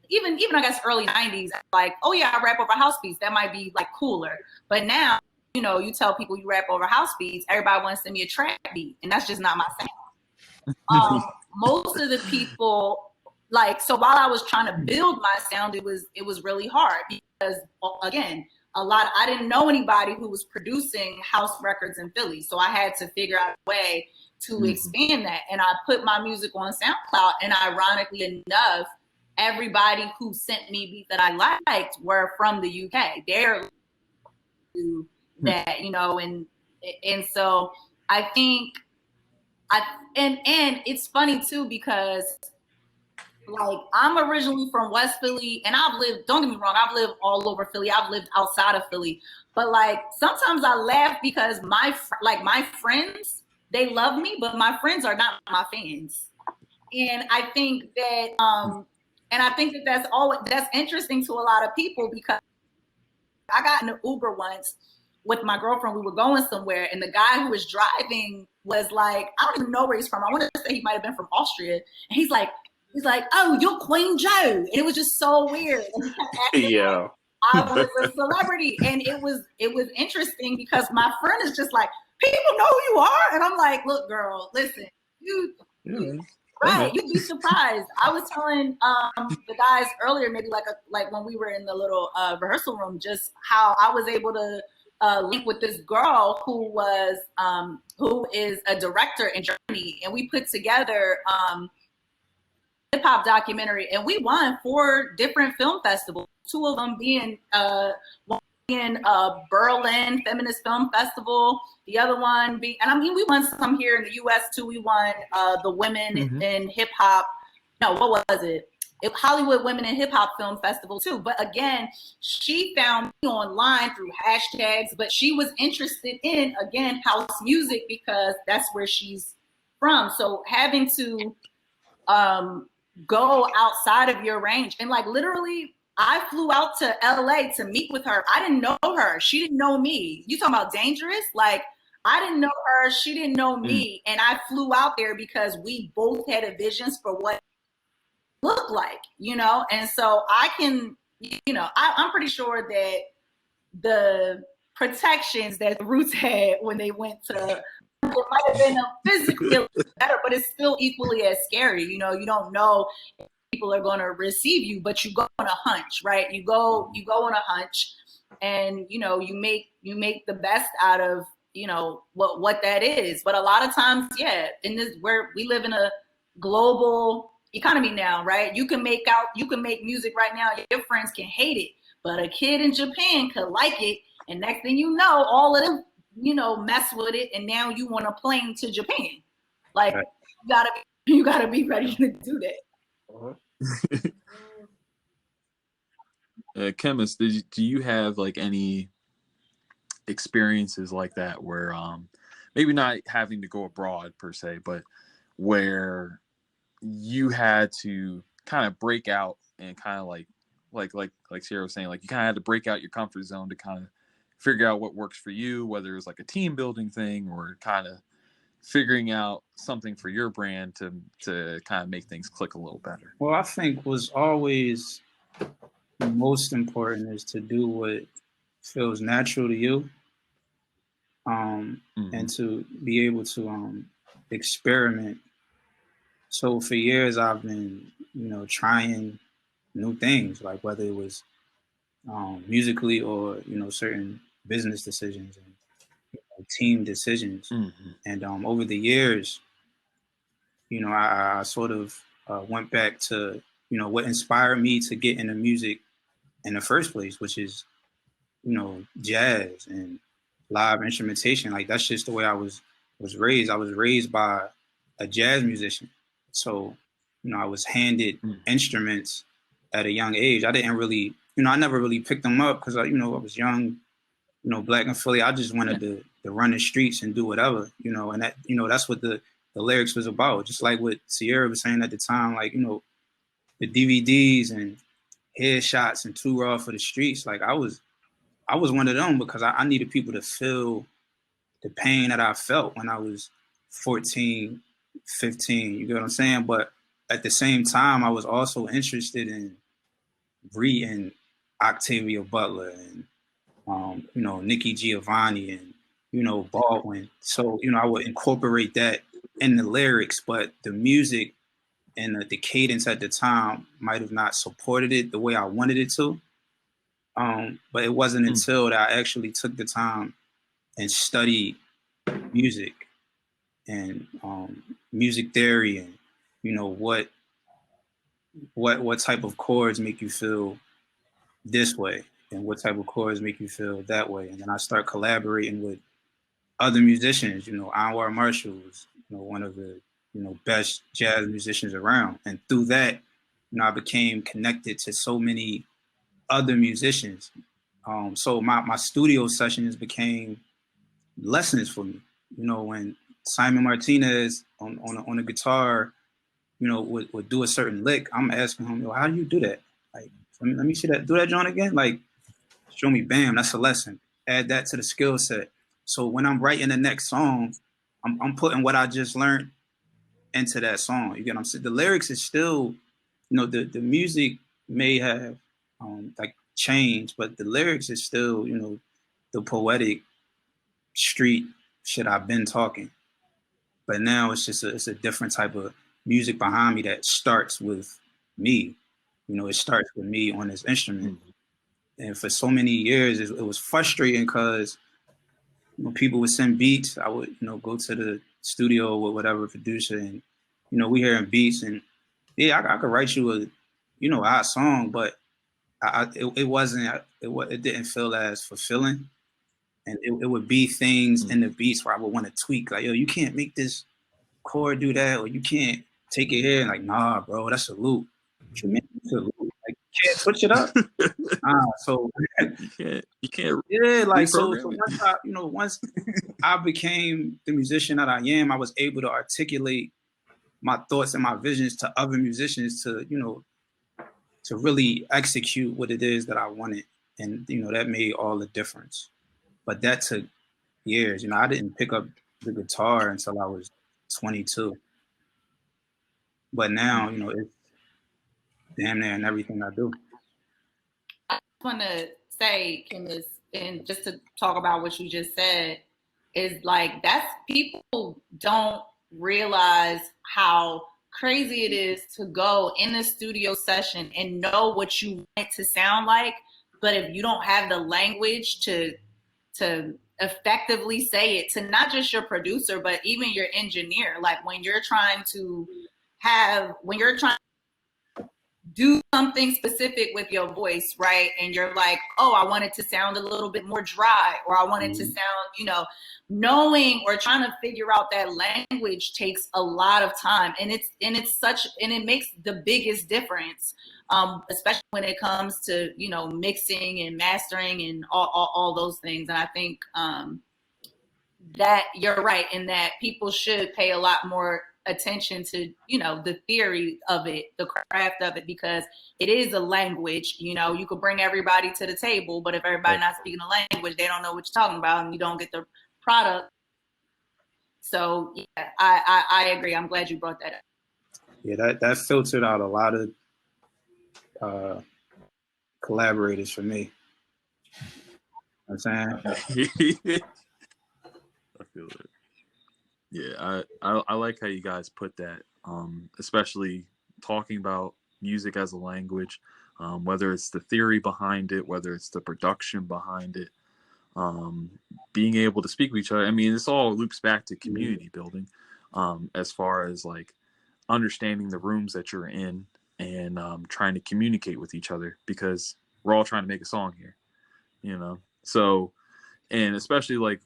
even I guess early 90s, like, oh yeah, I rap over house beats, that might be like cooler. But now, you tell people you rap over house beats, everybody wants to send me a trap beat, and that's just not my sound. Most of the people, like, so while I was trying to build my sound, it was really hard, because again, I didn't know anybody who was producing house records in Philly. So I had to figure out a way to expand that. And I put my music on SoundCloud, and ironically enough, everybody who sent me beats that I liked were from the UK. They're that, and so I think and it's funny too, because like, I'm originally from West Philly, and don't get me wrong, I've lived all over Philly. I've lived outside of Philly. But like, sometimes I laugh because my friends, they love me, but my friends are not my fans. And I think that that's interesting to a lot of people, because I got in an Uber once with my girlfriend. We were going somewhere, and the guy who was driving was like, I don't even know where he's from. I want to say he might have been from Austria. And he's like, oh, you're Queen Joe. And it was just so weird. And he kept acting like I was a celebrity. And it was interesting, because my friend is just like, people know who you are. And I'm like, look, girl, listen, right, you'd be surprised. I was telling the guys earlier, maybe like when we were in the little rehearsal room, just how I was able to link with this girl who is a director in Germany, and we put together hip hop documentary, and we won 4 different film festivals. 2 of them being one being Berlin Feminist Film Festival, the other one being, and I mean, we won some here in the U.S. too. We won the Women in Hip Hop. No, what was it? Hollywood Women in Hip Hop Film Festival too. But again, she found me online through hashtags, but she was interested in, again, house music, because that's where she's from. So having to go outside of your range, and like literally, I flew out to LA to meet with her. I didn't know her. She didn't know me. You talking about dangerous? Like, I didn't know her. She didn't know me. And I flew out there because we both had a visions for what it looked like, you know? And so I can, you know, I'm pretty sure that the protections that the Roots had when they went to, it might have been physically better, but it's still equally as scary. You know, you don't know if people are going to receive you, but you go on a hunch, right? You go on a hunch, and you know, you make the best out of, you know, what that is. But a lot of times, yeah, in this, where we live in a global economy now, right? You can make music right now, your friends can hate it, but a kid in Japan could like it, and next thing you know, all of them, you know, mess with it, and now you want a plane to Japan. Like, you gotta be ready to do that. Khemist, do you have like any experiences like that where maybe not having to go abroad per se, but where you had to kind of break out and kind of like Sierra was saying, like you kind of had to break out your comfort zone to kind of figure out what works for you, whether it was like a team building thing or kind of figuring out something for your brand to kind of make things click a little better? Well, I think was always most important is to do what feels natural to you, and to be able to experiment. So for years I've been, you know, trying new things, like whether it was musically or, you know, certain business decisions and, you know, team decisions. And over the years, you know, I sort of went back to, you know, what inspired me to get into music in the first place, which is, you know, jazz and live instrumentation. Like that's just the way I was raised. I was raised by a jazz musician. So, you know, I was handed instruments at a young age. I didn't really, you know, I never really picked them up because, you know, I was young, you know, black and Philly. I just wanted to run the streets and do whatever, you know, and that, you know, that's what the lyrics was about. Just like what Sierra was saying at the time, like, you know, the DVDs and headshots and Too Raw for the Streets. Like I was one of them because I needed people to feel the pain that I felt when I was 14, 15, you get what I'm saying? But at the same time, I was also interested in reading Octavia Butler and, you know, Nikki Giovanni and, you know, Baldwin. So, you know, I would incorporate that in the lyrics, but the music and the cadence at the time might have not supported it the way I wanted it to. But it wasn't until that I actually took the time and studied music and music theory and, you know, what type of chords make you feel this way and what type of chords make you feel that way. And then I start collaborating with other musicians. You know, Anwar Marshall was, you know, one of the, you know, best jazz musicians around. And through that, you know, I became connected to so many other musicians. So my studio sessions became lessons for me. You know, when Simon Martinez on a guitar, would do a certain lick, I'm asking him, yo, how do you do that? Like, let me see that. Do that joint again. Like, show me. Bam. That's a lesson. Add that to the skill set. So when I'm writing the next song, I'm putting what I just learned into that song. You get what I'm saying? The lyrics is still, the music may have like changed, but the lyrics is still, the poetic street shit I've been talking. But now it's just it's a different type of music behind me that starts with me. It starts with me on this instrument. And for so many years, it was frustrating because when people would send beats, I would, go to the studio with whatever producer, and we hearing beats, and yeah, I could write you a, our song, but it wasn't, it didn't feel as fulfilling, and it would be things in the beats where I would want to tweak, like, yo, you can't make this chord do that, or you can't take it here, and like, nah, bro, that's a loop. You make it a loop. Like, you can't switch it up. So you can't. Yeah, like so once I became the musician that I am, I was able to articulate my thoughts and my visions to other musicians to to really execute what it is that I wanted, and that made all the difference. But that took years. I didn't pick up the guitar until I was 22. But now, it's damn near in everything I do. I want to say, Khemist, and just to talk about what you just said, is like people don't realize how crazy it is to go in a studio session and know what you want it to sound like, but if you don't have the language to effectively say it to not just your producer, but even your engineer, like when you're trying to do something specific with your voice, right? And you're like, oh, I want it to sound a little bit more dry, or I want it to sound, knowing or trying to figure out that language takes a lot of time. And it makes the biggest difference, especially when it comes to, mixing and mastering and all those things. And I think that you're right in that people should pay a lot more attention to the theory of it, the craft of it, because it is a language. You could bring everybody to the table, but if everybody not speaking the language, they don't know what you're talking about, and you don't get the product. So yeah, I agree. I'm glad you brought that up. Yeah, that filtered out a lot of collaborators for me. You know what I'm saying? I feel it. Yeah, I like how you guys put that, especially talking about music as a language, whether it's the theory behind it, whether it's the production behind it, being able to speak with each other. I mean, this all loops back to community building, as far as like understanding the rooms that you're in and trying to communicate with each other, because we're all trying to make a song here, So, and especially like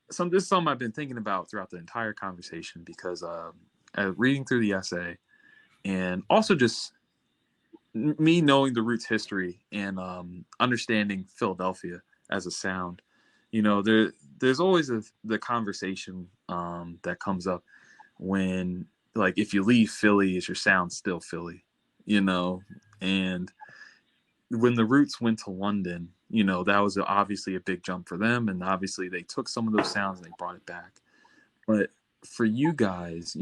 this is something I've been thinking about throughout the entire conversation, because reading through the essay, and also just me knowing the Roots history and understanding Philadelphia as a sound, there's always the conversation that comes up when, like, if you leave Philly, is your sound still Philly? And when the Roots went to London, that was obviously a big jump for them. And obviously they took some of those sounds and they brought it back. But for you guys,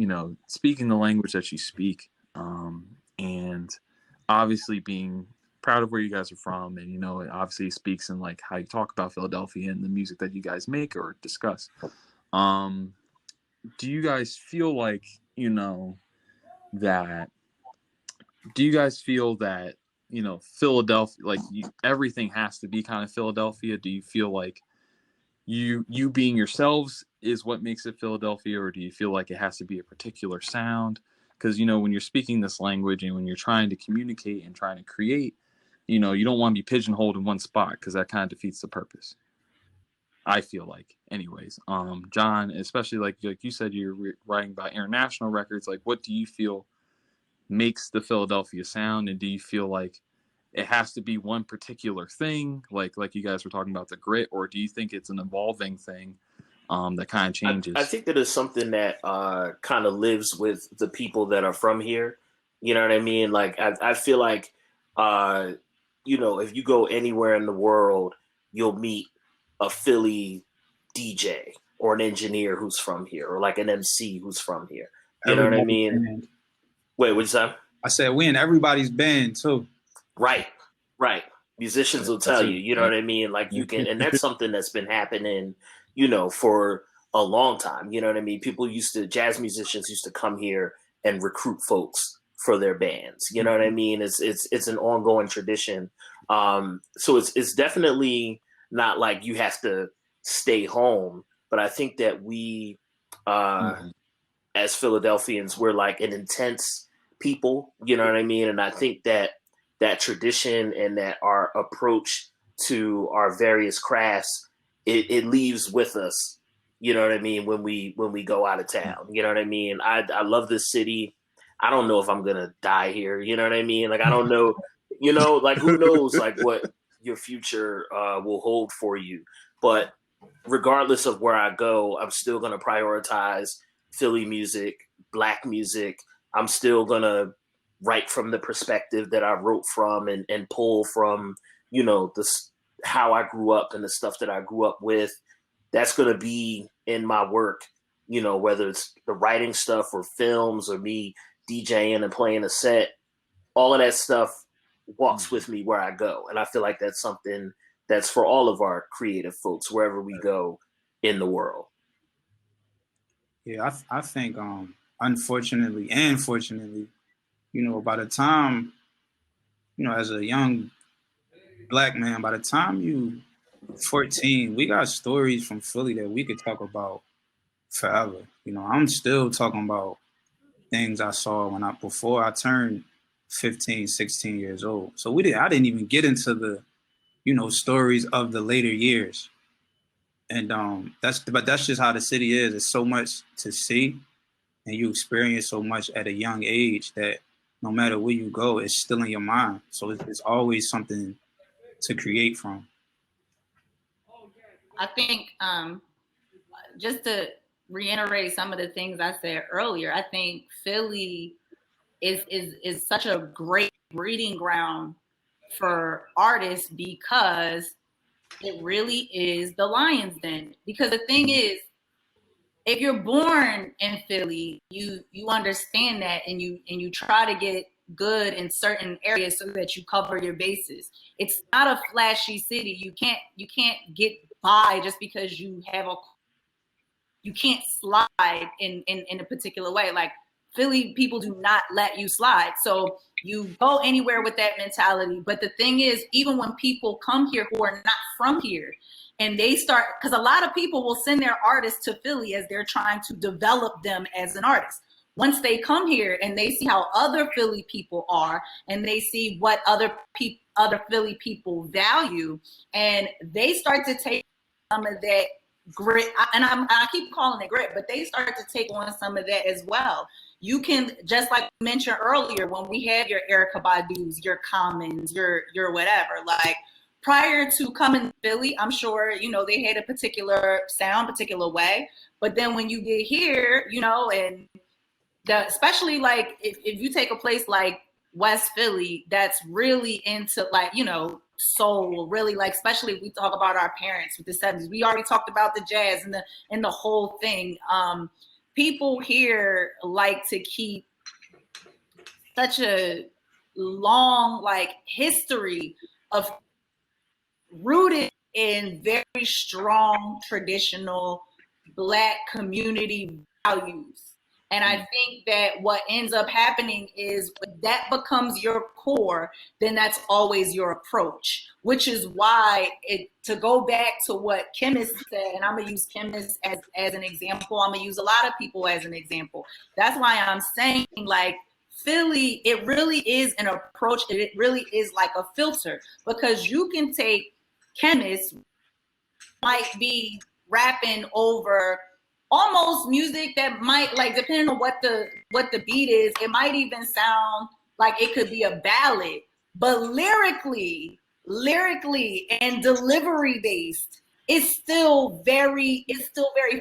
speaking the language that you speak, and obviously being proud of where you guys are from, and, it obviously speaks in like how you talk about Philadelphia and the music that you guys make or discuss. Do you guys feel like, Philadelphia, like everything has to be kind of Philadelphia? Do you feel like you being yourselves is what makes it Philadelphia, or do you feel like it has to be a particular sound? Because, when you're speaking this language and when you're trying to communicate and trying to create, you don't want to be pigeonholed in one spot, because that kind of defeats the purpose, I feel like. Anyways, John, especially like you said, you're writing about international records. Like, what do you feel makes the Philadelphia sound, and do you feel like it has to be one particular thing, like you guys were talking about the grit, or do you think it's an evolving thing, that kind of changes. I think that is something that kind of lives with the people that are from here. You know what I mean? Like, I feel like, if you go anywhere in the world, you'll meet a Philly DJ or an engineer who's from here, or like an MC who's from here. You know what I mean? Band. Wait, what'd you say? I said we in everybody's band too. Right. Musicians will tell you, you know what I mean? Like you can, and that's something that's been happening, for a long time. You know what I mean? Jazz musicians used to come here and recruit folks for their bands. You know what I mean? It's an ongoing tradition. So it's definitely not like you have to stay home, but I think that we, as Philadelphians, we're like an intense people. You know what I mean? And I think that tradition and that our approach to our various crafts, it leaves with us, you know what I mean, when we go out of town. You know what I mean? I love this city. I don't know if I'm gonna die here, you know what I mean? Like I don't know, like who knows like what your future will hold for you. But regardless of where I go, I'm still gonna prioritize Philly music, Black music. I'm still gonna write from the perspective that I wrote from and pull from, how I grew up and the stuff that I grew up with. That's going to be in my work, whether it's the writing stuff or films or me DJing and playing a set, all of that stuff walks with me where I go. And I feel like that's something that's for all of our creative folks, wherever we go in the world. Yeah, I think, unfortunately and fortunately, by the time, as a young Black man, by the time you 14, we got stories from Philly that we could talk about forever. I'm still talking about things I saw before I turned 15, 16 years old. So I didn't even get into the, stories of the later years. And that's just how the city is. It's so much to see, and you experience so much at a young age that no matter where you go, it's still in your mind. So it's always something to create from. I think just to reiterate some of the things I said earlier, I think Philly is such a great breeding ground for artists because it really is the lion's den. Because the thing is, if you're born in Philly, you understand that and you try to get good in certain areas so that you cover your bases. It's not a flashy city. You can't get by just because you can't slide in a particular way. Like Philly people do not let you slide. So you go anywhere with that mentality. But the thing is, even when people come here who are not from here, and they start, because a lot of people will send their artists to Philly as they're trying to develop them as an artist. Once they come here and they see how other Philly people are, and they see what other Philly people value, and they start to take some of that grit, and I keep calling it grit, but they start to take on some of that as well. You can, just like I mentioned earlier, when we have your Erykah Badu's, your Commons, your whatever, like, prior to coming to Philly, I'm sure, they had a particular sound, particular way. But then when you get here, and especially like if you take a place like West Philly, that's really into like, soul, really like, especially if we talk about our parents with the 70s. We already talked about the jazz and the whole thing. People here like to keep such a long like history of rooted in very strong traditional Black community values. And I think that what ends up happening is when that becomes your core, then that's always your approach, which is why to go back to what Khemist said, and I'm going to use Khemist as an example. I'm going to use a lot of people as an example. That's why I'm saying, like, Philly, it really is an approach. It really is like a filter, because you can take Khemist, might be rapping over almost music that might, like, depending on what the beat is, it might even sound like it could be a ballad, but lyrically and delivery based, it's still very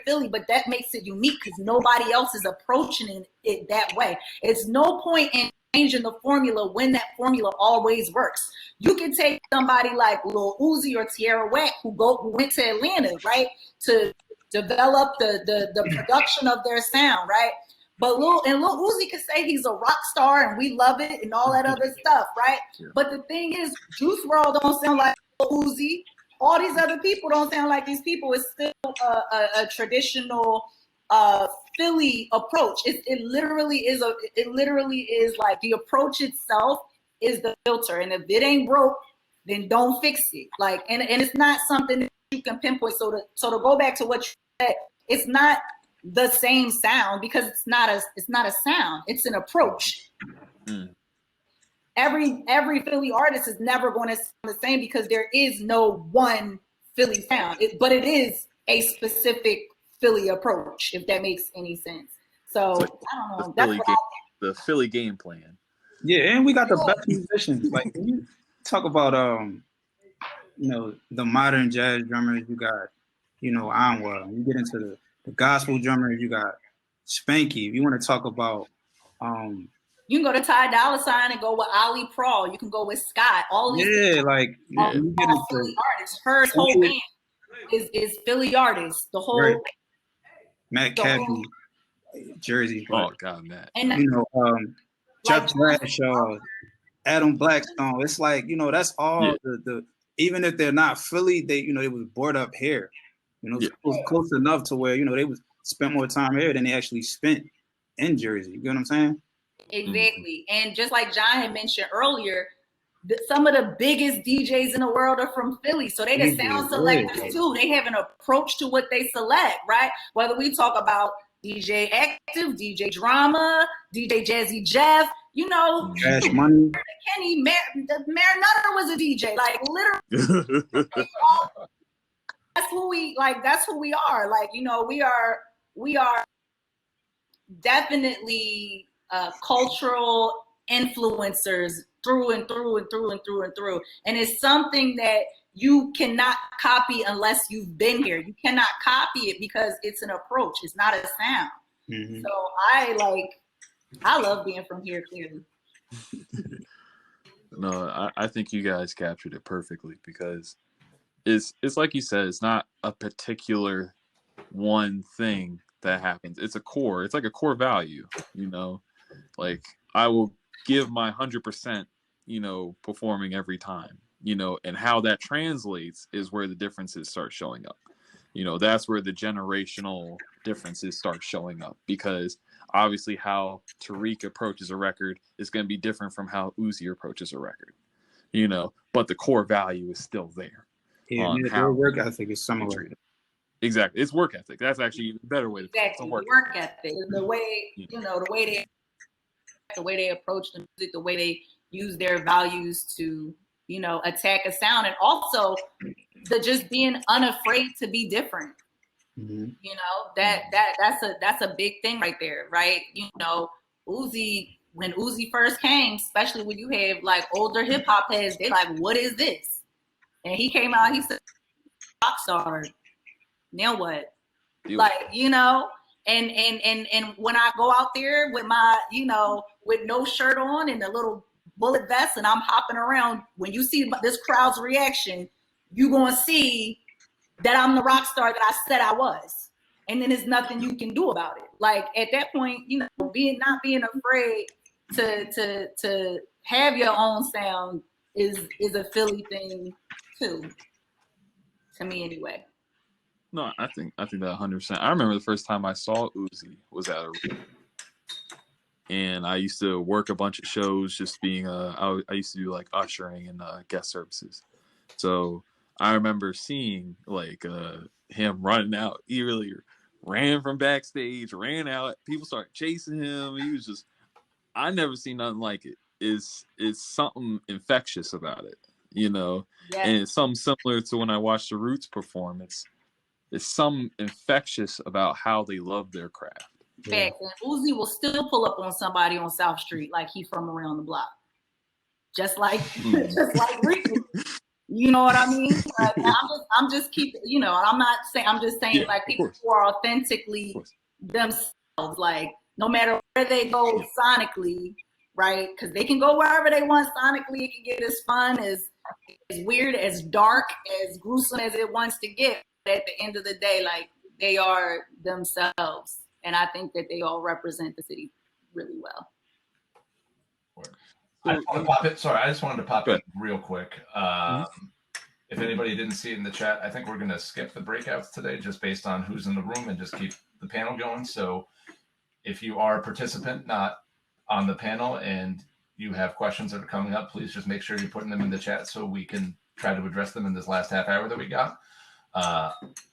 Philly, but that makes it unique because nobody else is approaching it that way. It's no point in changing the formula when that formula always works. You can take somebody like Lil Uzi or Tierra Whack who went to Atlanta, right, to develop the production of their sound, right? But Lil Uzi can say he's a rock star and we love it and all that other stuff, right? Yeah. But the thing is, Juice WRLD don't sound like Lil Uzi. All these other people don't sound like these people. It's still a traditional Philly approach. It literally is like the approach itself is the filter. And if it ain't broke, then don't fix it. Like, and it's not something that you can pinpoint. So to go back to what you said, it's not the same sound because it's not a sound. It's an approach. Mm. Every Philly artist is never going to sound the same because there is no one Philly sound, but it is a specific Philly approach, if that makes any sense. So like I don't know. The Philly game plan. Yeah, and we got the best musicians. Like when you talk about the modern jazz drummers, you got Anwar. You get into the gospel drummers, you got Spanky. If you want to talk about you can go to Ty Dolla $ign and go with Ali Prawl. You can go with Scott. All these you get into Philly artists. Her whole band is Philly artists. The whole right. Matt Cappy, Jersey. Oh God, Matt. And Chuck Bradshaw, Adam Blackstone. It's like that's all the even if they're not Philly, they they was brought up here. Close enough to where they was spent more time here than they actually spent in Jersey. You get what I'm saying? Exactly. And just like John had mentioned earlier, some of the biggest DJs in the world are from Philly. So they the sound selectors too. They have an approach to what they select, right? Whether we talk about DJ Active, DJ Drama, DJ Jazzy Jeff, Cash Money. Kenny Marinetta was a DJ. Like literally that's who we are. Like, we are definitely cultural influencers through and through and through and through and through. And it's something that you cannot copy unless you've been here. You cannot copy it because it's an approach. It's not a sound. Mm-hmm. So I love being from here, clearly. No, I think you guys captured it perfectly because it's like you said, it's not a particular one thing that happens. It's a core. It's like a core value, like I will give my 100%, performing every time, and how that translates is where the differences start showing up. That's where the generational differences start showing up because obviously how Tariq approaches a record is going to be different from how Uzi approaches a record, but the core value is still there. Yeah, their work ethic is similar. Exactly. It's work ethic. That's actually a better way to put it. Exactly. Work ethic. The way, the way they approach the music, the way they use their values to, attack a sound, and also the just being unafraid to be different. Mm-hmm. That's a big thing right there, right? Uzi, when Uzi first came, especially when you have like older hip hop heads, they like, what is this? And he came out, he said, rock star. Now what? And when I go out there with my, with no shirt on and a little bullet vest and I'm hopping around, when you see this crowd's reaction, you're going to see that I'm the rock star that I said I was. And then there's nothing you can do about it. Like at that point, not being afraid to have your own sound is a Philly thing too. To me anyway. No, I think that 100%. I remember the first time I saw Uzi was at a, and I used to work a bunch of shows, just being I used to do like ushering and guest services. So I remember seeing like him running out. He really ran from backstage, ran out. People started chasing him. He was just, I never seen nothing like it. It's something infectious about it, and it's something similar to when I watched the Roots perform. It's some infectious about how they love their craft. Yeah. And Uzi will still pull up on somebody on South Street like he from around the block, just like Rico. You know what I mean? Like, I'm just keeping, you know, I'm not saying, I'm just saying, like, people who are authentically themselves, like, no matter where they go sonically, right? Because they can go wherever they want sonically. It can get as fun, as weird, as dark, as gruesome as it wants to get. But at the end of the day, like, they are themselves. And I think that they all represent the city really well. I just wanted to pop it real quick. If anybody didn't see it in the chat, I think we're going to skip the breakouts today just based on who's in the room and just keep the panel going. So if you are a participant, not on the panel, and you have questions that are coming up, please just make sure you're putting them in the chat so we can try to address them in this last half hour that we got.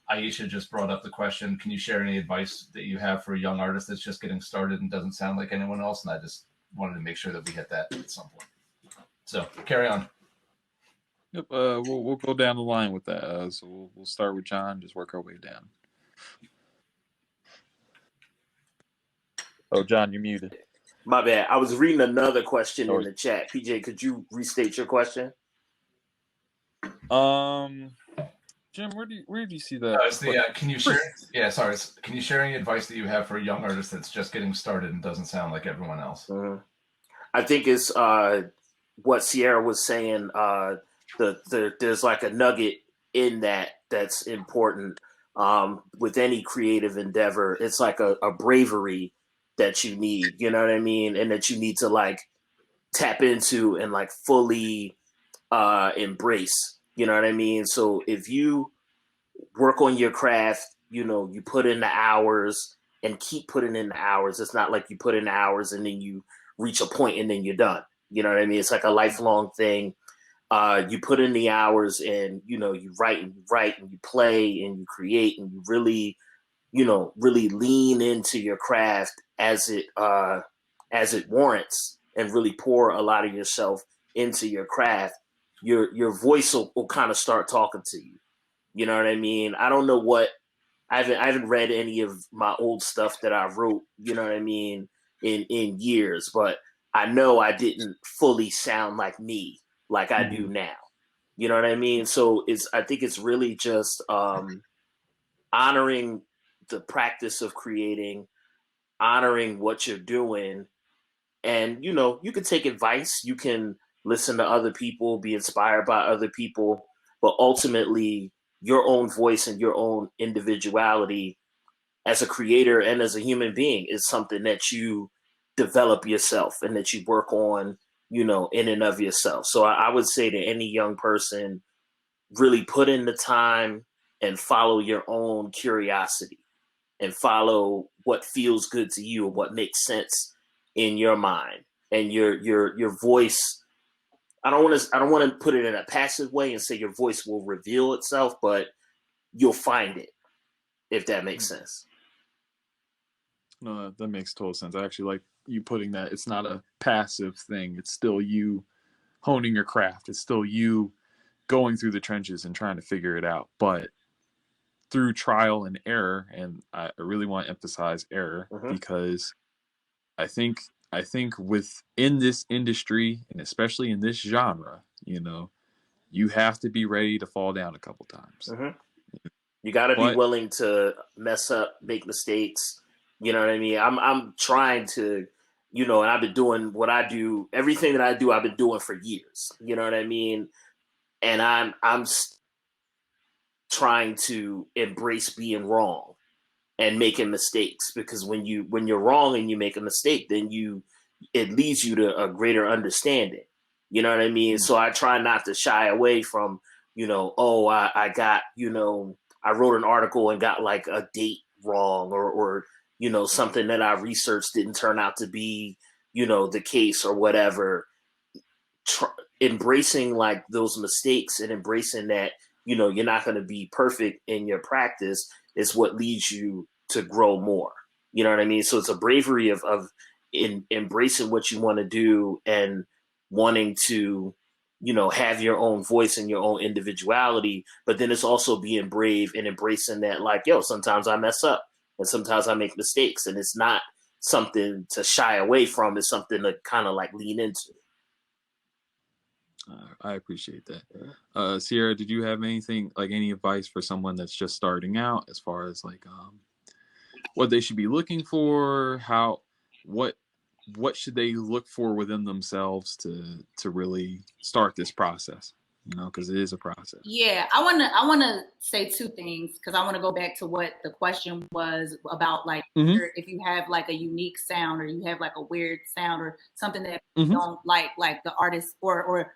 Aisha just brought up the question, can you share any advice that you have for a young artist that's just getting started and doesn't sound like anyone else? And I just wanted to make sure that we hit that at some point. So carry on. Yep, we'll go down the line with that. So we'll start with John, just work our way down. Oh, John, you're muted. My bad. I was reading another question in the chat. PJ, could you restate your question? Jim, where do you see that? Can you share? Yeah, sorry. Can you share any advice that you have for a young artist that's just getting started and doesn't sound like everyone else? I think it's what Sierra was saying. There's like a nugget in that's important with any creative endeavor. It's like a bravery that you need, you know what I mean? And that you need to like tap into and like fully embrace, you know what I mean? So if you work on your craft, you know, you put in the hours and keep putting in the hours. It's not like you put in the hours and then you reach a point and then you're done. You know what I mean? It's like a lifelong thing. You put in the hours and, you know, you write and you play and you create and you really, you know, really lean into your craft as it warrants and really pour a lot of yourself into your craft. Your voice will kind of start talking to you. You know what I mean? I don't know what, I haven't read any of my old stuff that I wrote, you know what I mean, in years, but I know I didn't fully sound like me like I do now. You know what I mean? So I think it's really just honoring the practice of creating, honoring what you're doing. And, you know, you can take advice, you can listen to other people, be inspired by other people, but ultimately your own voice and your own individuality as a creator and as a human being is something that you develop yourself and that you work on, you know, in and of yourself. So I would say to any young person, really put in the time and follow your own curiosity and follow what feels good to you or what makes sense in your mind. And your voice, I don't want to put it in a passive way and say your voice will reveal itself, but you'll find it, if that makes sense. No, that makes total sense. I actually like you putting that. It's not a passive thing. It's still you honing your craft. It's still you going through the trenches and trying to figure it out. But through trial and error, and I really want to emphasize error because I think within this industry and especially in this genre, you know, you have to be ready to fall down a couple times. You got to be willing to mess up, make mistakes. You know what I mean? I'm trying to, you know, and I've been doing what I do. Everything that I do, I've been doing for years. You know what I mean? And I'm trying to embrace being wrong and making mistakes, because when you're wrong and you make a mistake, then it leads you to a greater understanding. You know what I mean? So I try not to shy away from, you know, I got, you know, I wrote an article and got like a date wrong or you know, something that I researched didn't turn out to be, you know, the case or whatever. Embracing like those mistakes and embracing that, you know, you're not going to be perfect in your practice is what leads you to grow more. You know what I mean? So it's a bravery of embracing what you want to do and wanting to, you know, have your own voice and your own individuality. But then it's also being brave and embracing that, like, yo, sometimes I mess up and sometimes I make mistakes, and it's not something to shy away from. It's something to kind of like lean into. I appreciate that. Sierra, did you have anything, like any advice for someone that's just starting out as far as like what they should be looking for? What should they look for within themselves to really start this process? You know, because it is a process. Yeah, I wanna say two things because I want to go back to what the question was about, like if you have like a unique sound or you have like a weird sound or something that you don't like the artist or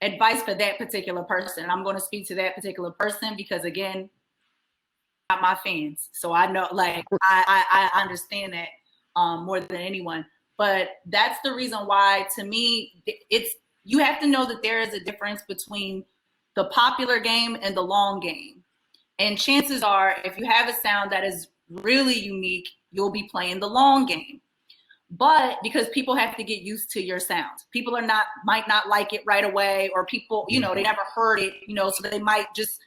advice for that particular person. And I'm going to speak to that particular person because again, not my fans, so I know like I understand that more than anyone. But that's the reason why, to me, it's you have to know that there is a difference between the popular game and the long game. And chances are, if you have a sound that is really unique, you'll be playing the long game. But because people have to get used to your sound, people might not like it right away, or people, they never heard it, so they might just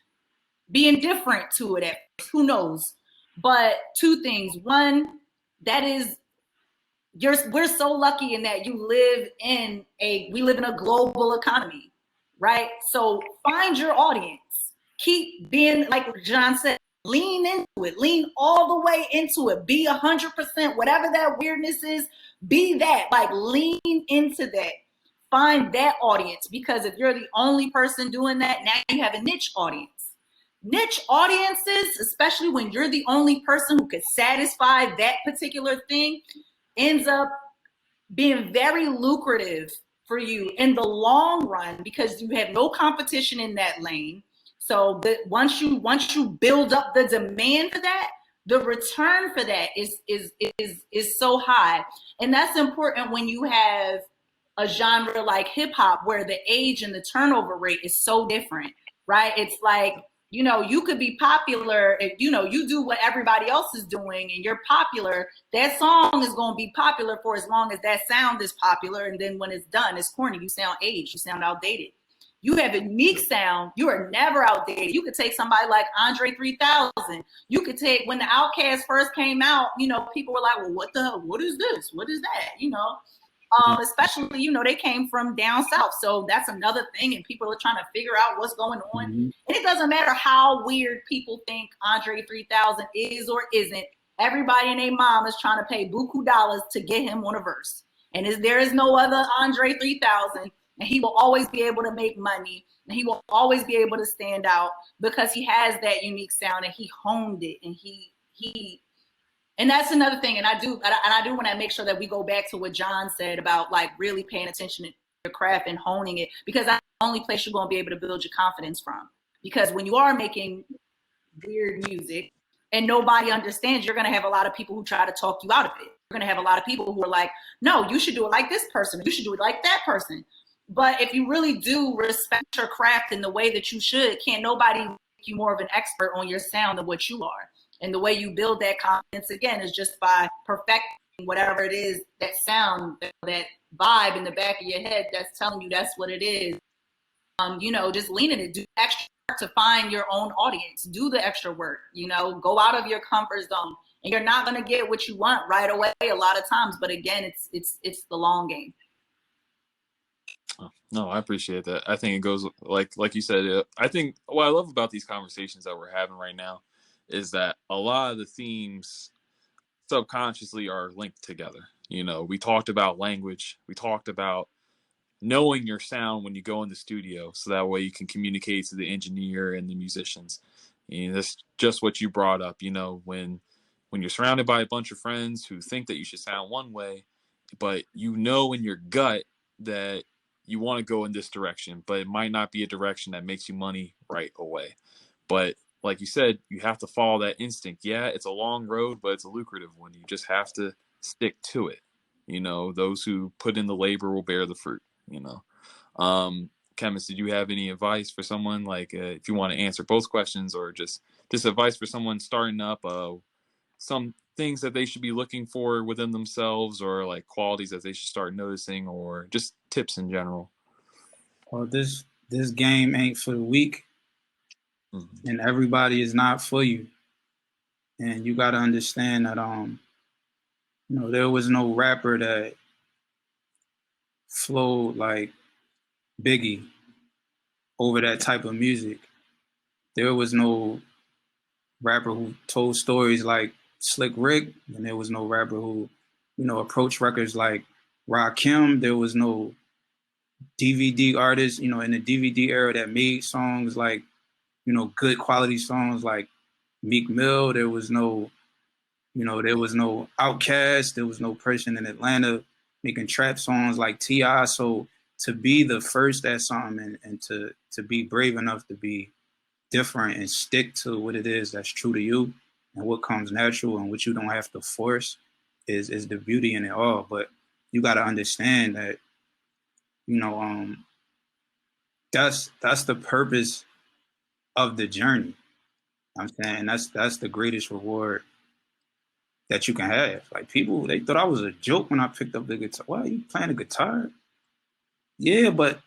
be indifferent to it at first. Who knows? But two things. One, that is, we're so lucky in that we live in a global economy, right? So find your audience. Keep being, like John said, lean into it. Lean all the way into it. Be 100%, whatever that weirdness is, be that. Like, lean into that. Find that audience, because if you're the only person doing that, now you have a niche audience. Niche audiences, especially when you're the only person who could satisfy that particular thing, ends up being very lucrative for you in the long run because you have no competition in that lane. So once you build up the demand for that, the return for that is so high. And that's important when you have a genre like hip hop where the age and the turnover rate is so different, right? It's like, you could be popular if, you do what everybody else is doing and you're popular. That song is going to be popular for as long as that sound is popular. And then when it's done, it's corny. You sound aged. You sound outdated. You have a unique sound. You are never outdated. You could take somebody like Andre 3000. You could take, when the Outkast first came out, people were like, well, what is this? What is that? Especially, they came from down south. So that's another thing. And people are trying to figure out what's going on. And it doesn't matter how weird people think Andre 3000 is or isn't. Everybody and their mom is trying to pay buku dollars to get him on a verse. And there is no other Andre 3000. And he will always be able to make money. And he will always be able to stand out because he has that unique sound and he honed it. And and that's another thing. And I do want to make sure that we go back to what John said about like really paying attention to your craft and honing it, because that's the only place you're going to be able to build your confidence from. Because when you are making weird music and nobody understands, you're going to have a lot of people who try to talk you out of it. You're going to have a lot of people who are like, no, you should do it like this person. You should do it like that person. But if you really do respect your craft in the way that you should, can't nobody make you more of an expert on your sound than what you are. And the way you build that confidence, again, is just by perfecting whatever it is, that sound, that vibe in the back of your head that's telling you that's what it is. Just lean in it. Do extra work to find your own audience. Do the extra work. Go out of your comfort zone. And you're not going to get what you want right away a lot of times. But again, it's the long game. No, I appreciate that. I think it goes like you said. I think what I love about these conversations that we're having right now is that a lot of the themes subconsciously are linked together. We talked about language. We talked about knowing your sound when you go in the studio, so that way you can communicate to the engineer and the musicians. And that's just what you brought up. When you're surrounded by a bunch of friends who think that you should sound one way, but in your gut that you want to go in this direction, but it might not be a direction that makes you money right away. But like you said, you have to follow that instinct. Yeah, it's a long road, but it's a lucrative one. You just have to stick to it. Those who put in the labor will bear the fruit. Khemist, did you have any advice for someone, like if you want to answer both questions, or just advice for someone starting up, some things that they should be looking for within themselves, or like qualities that they should start noticing, or just tips in general? Well, this game ain't for the weak. And everybody is not for you. And you got to understand that, there was no rapper that flowed like Biggie over that type of music. There was no rapper who told stories like Slick Rick, and there was no rapper who, approached records like Rakim. There was no DVD artist, in the DVD era that made songs like, good quality songs like Meek Mill. There was no Outkast. There was no person in Atlanta making trap songs like T.I. So to be the first at something and to be brave enough to be different and stick to what it is that's true to you and what comes natural and what you don't have to force is the beauty in it all. But you got to understand that, that's the purpose of the journey. I'm saying that's the greatest reward that you can have. Like, people, they thought I was a joke when I picked up the guitar. Why are you playing the guitar? Yeah, but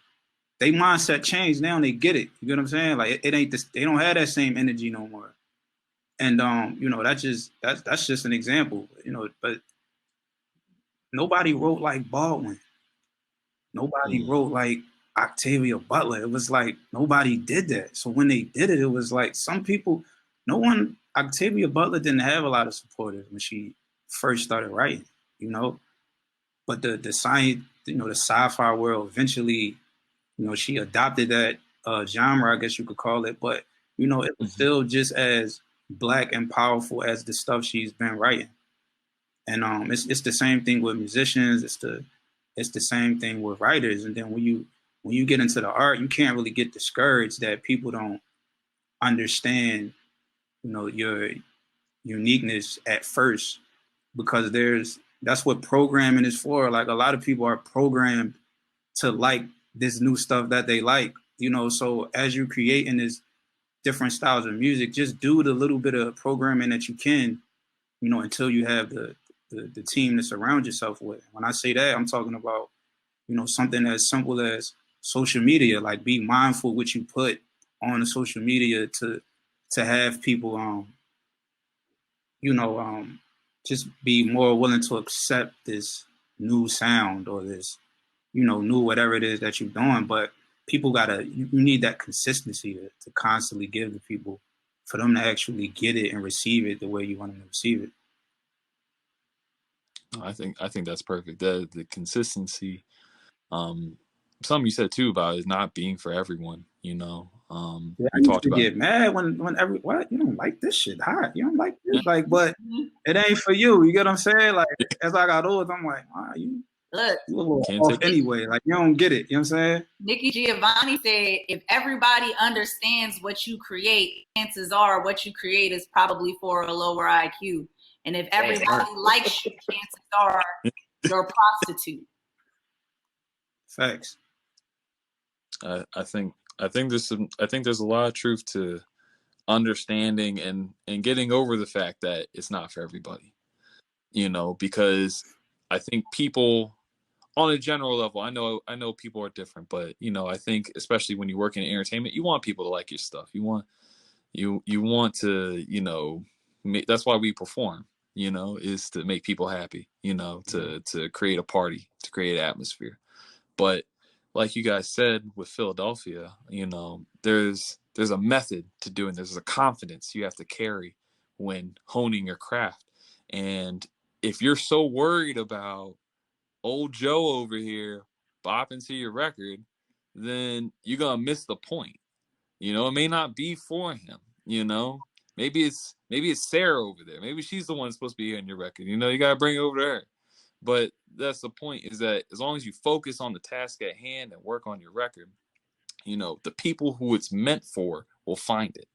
they mindset changed now and they get it. You get what I'm saying? Like, it ain't this, they don't have that same energy no more. And that's just an example, but nobody wrote like Baldwin. Nobody wrote like Octavia Butler. It was like nobody did that. So when they did it, it was like some people, Octavia Butler didn't have a lot of supporters when she first started writing, but the science, the sci-fi world eventually, she adopted that genre, I guess you could call it, but it was still just as Black and powerful as the stuff she's been writing. And it's the same thing with musicians. It's the same thing with writers. And then when you get into the art, you can't really get discouraged that people don't understand, your uniqueness at first, because that's what programming is for. Like, a lot of people are programmed to like this new stuff that they like, so as you're creating this different styles of music, just do the little bit of programming that you can, until you have the team to surround yourself with. When I say that, I'm talking about, something as simple as social media. Like, be mindful what you put on the social media to have people, just be more willing to accept this new sound or this, new whatever it is that you're doing. But people you need that consistency to constantly give to people for them to actually get it and receive it the way you want them to receive it. I think that's perfect. The consistency. Something you said too about is not being for everyone. I used to get mad when what, you don't like this shit hot, you don't like this, like, but it ain't for you. You get what I'm saying? Like, as I got older, I'm like, you a little off anyway. Like, you don't get it. You know what I'm saying? Nikki Giovanni said, if everybody understands what you create, chances are what you create is probably for a lower IQ. And if everybody likes you, chances are you're a prostitute. Facts. I think there's a lot of truth to understanding and getting over the fact that it's not for everybody, because I think people on a general level, I know people are different, but I think especially when you work in entertainment, you want people to like your stuff. You want to, that's why we perform, is to make people happy, to create a party, to create an atmosphere. But like you guys said with Philadelphia, there's a method to doing this. There's a confidence you have to carry when honing your craft. And if you're so worried about old Joe over here bopping to your record, then you're going to miss the point. It may not be for him, maybe it's Sarah over there. Maybe she's the one that's supposed to be on your record. You got to bring it over to her. But that's the point, is that as long as you focus on the task at hand and work on your record, the people who it's meant for will find it.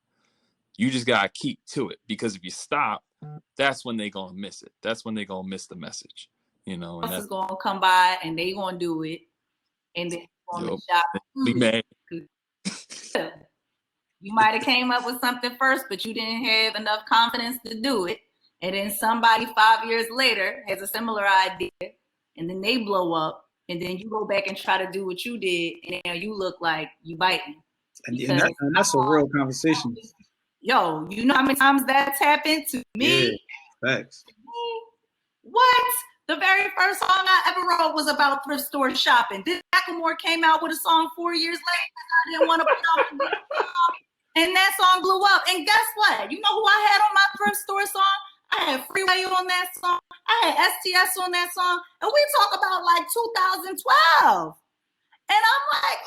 You just got to keep to it, because if you stop, that's when they're going to miss it. That's when they're going to miss the message, And is going to come by and they going to do it. And then on the shop. Be mad. You might have came up with something first, but you didn't have enough confidence to do it. And then somebody 5 years later has a similar idea, and then they blow up, and then you go back and try to do what you did, and now you look like you biting. And that's a real conversation. Yo, you know how many times that's happened to me? Yeah, facts. What? The very first song I ever wrote was about thrift store shopping. Then Macklemore came out with a song 4 years later. I didn't want to put out the song, and that song blew up. And guess what? You know who I had on my thrift store song? I had Freeway on that song. I had STS on that song. And we talk about like 2012. And I'm like,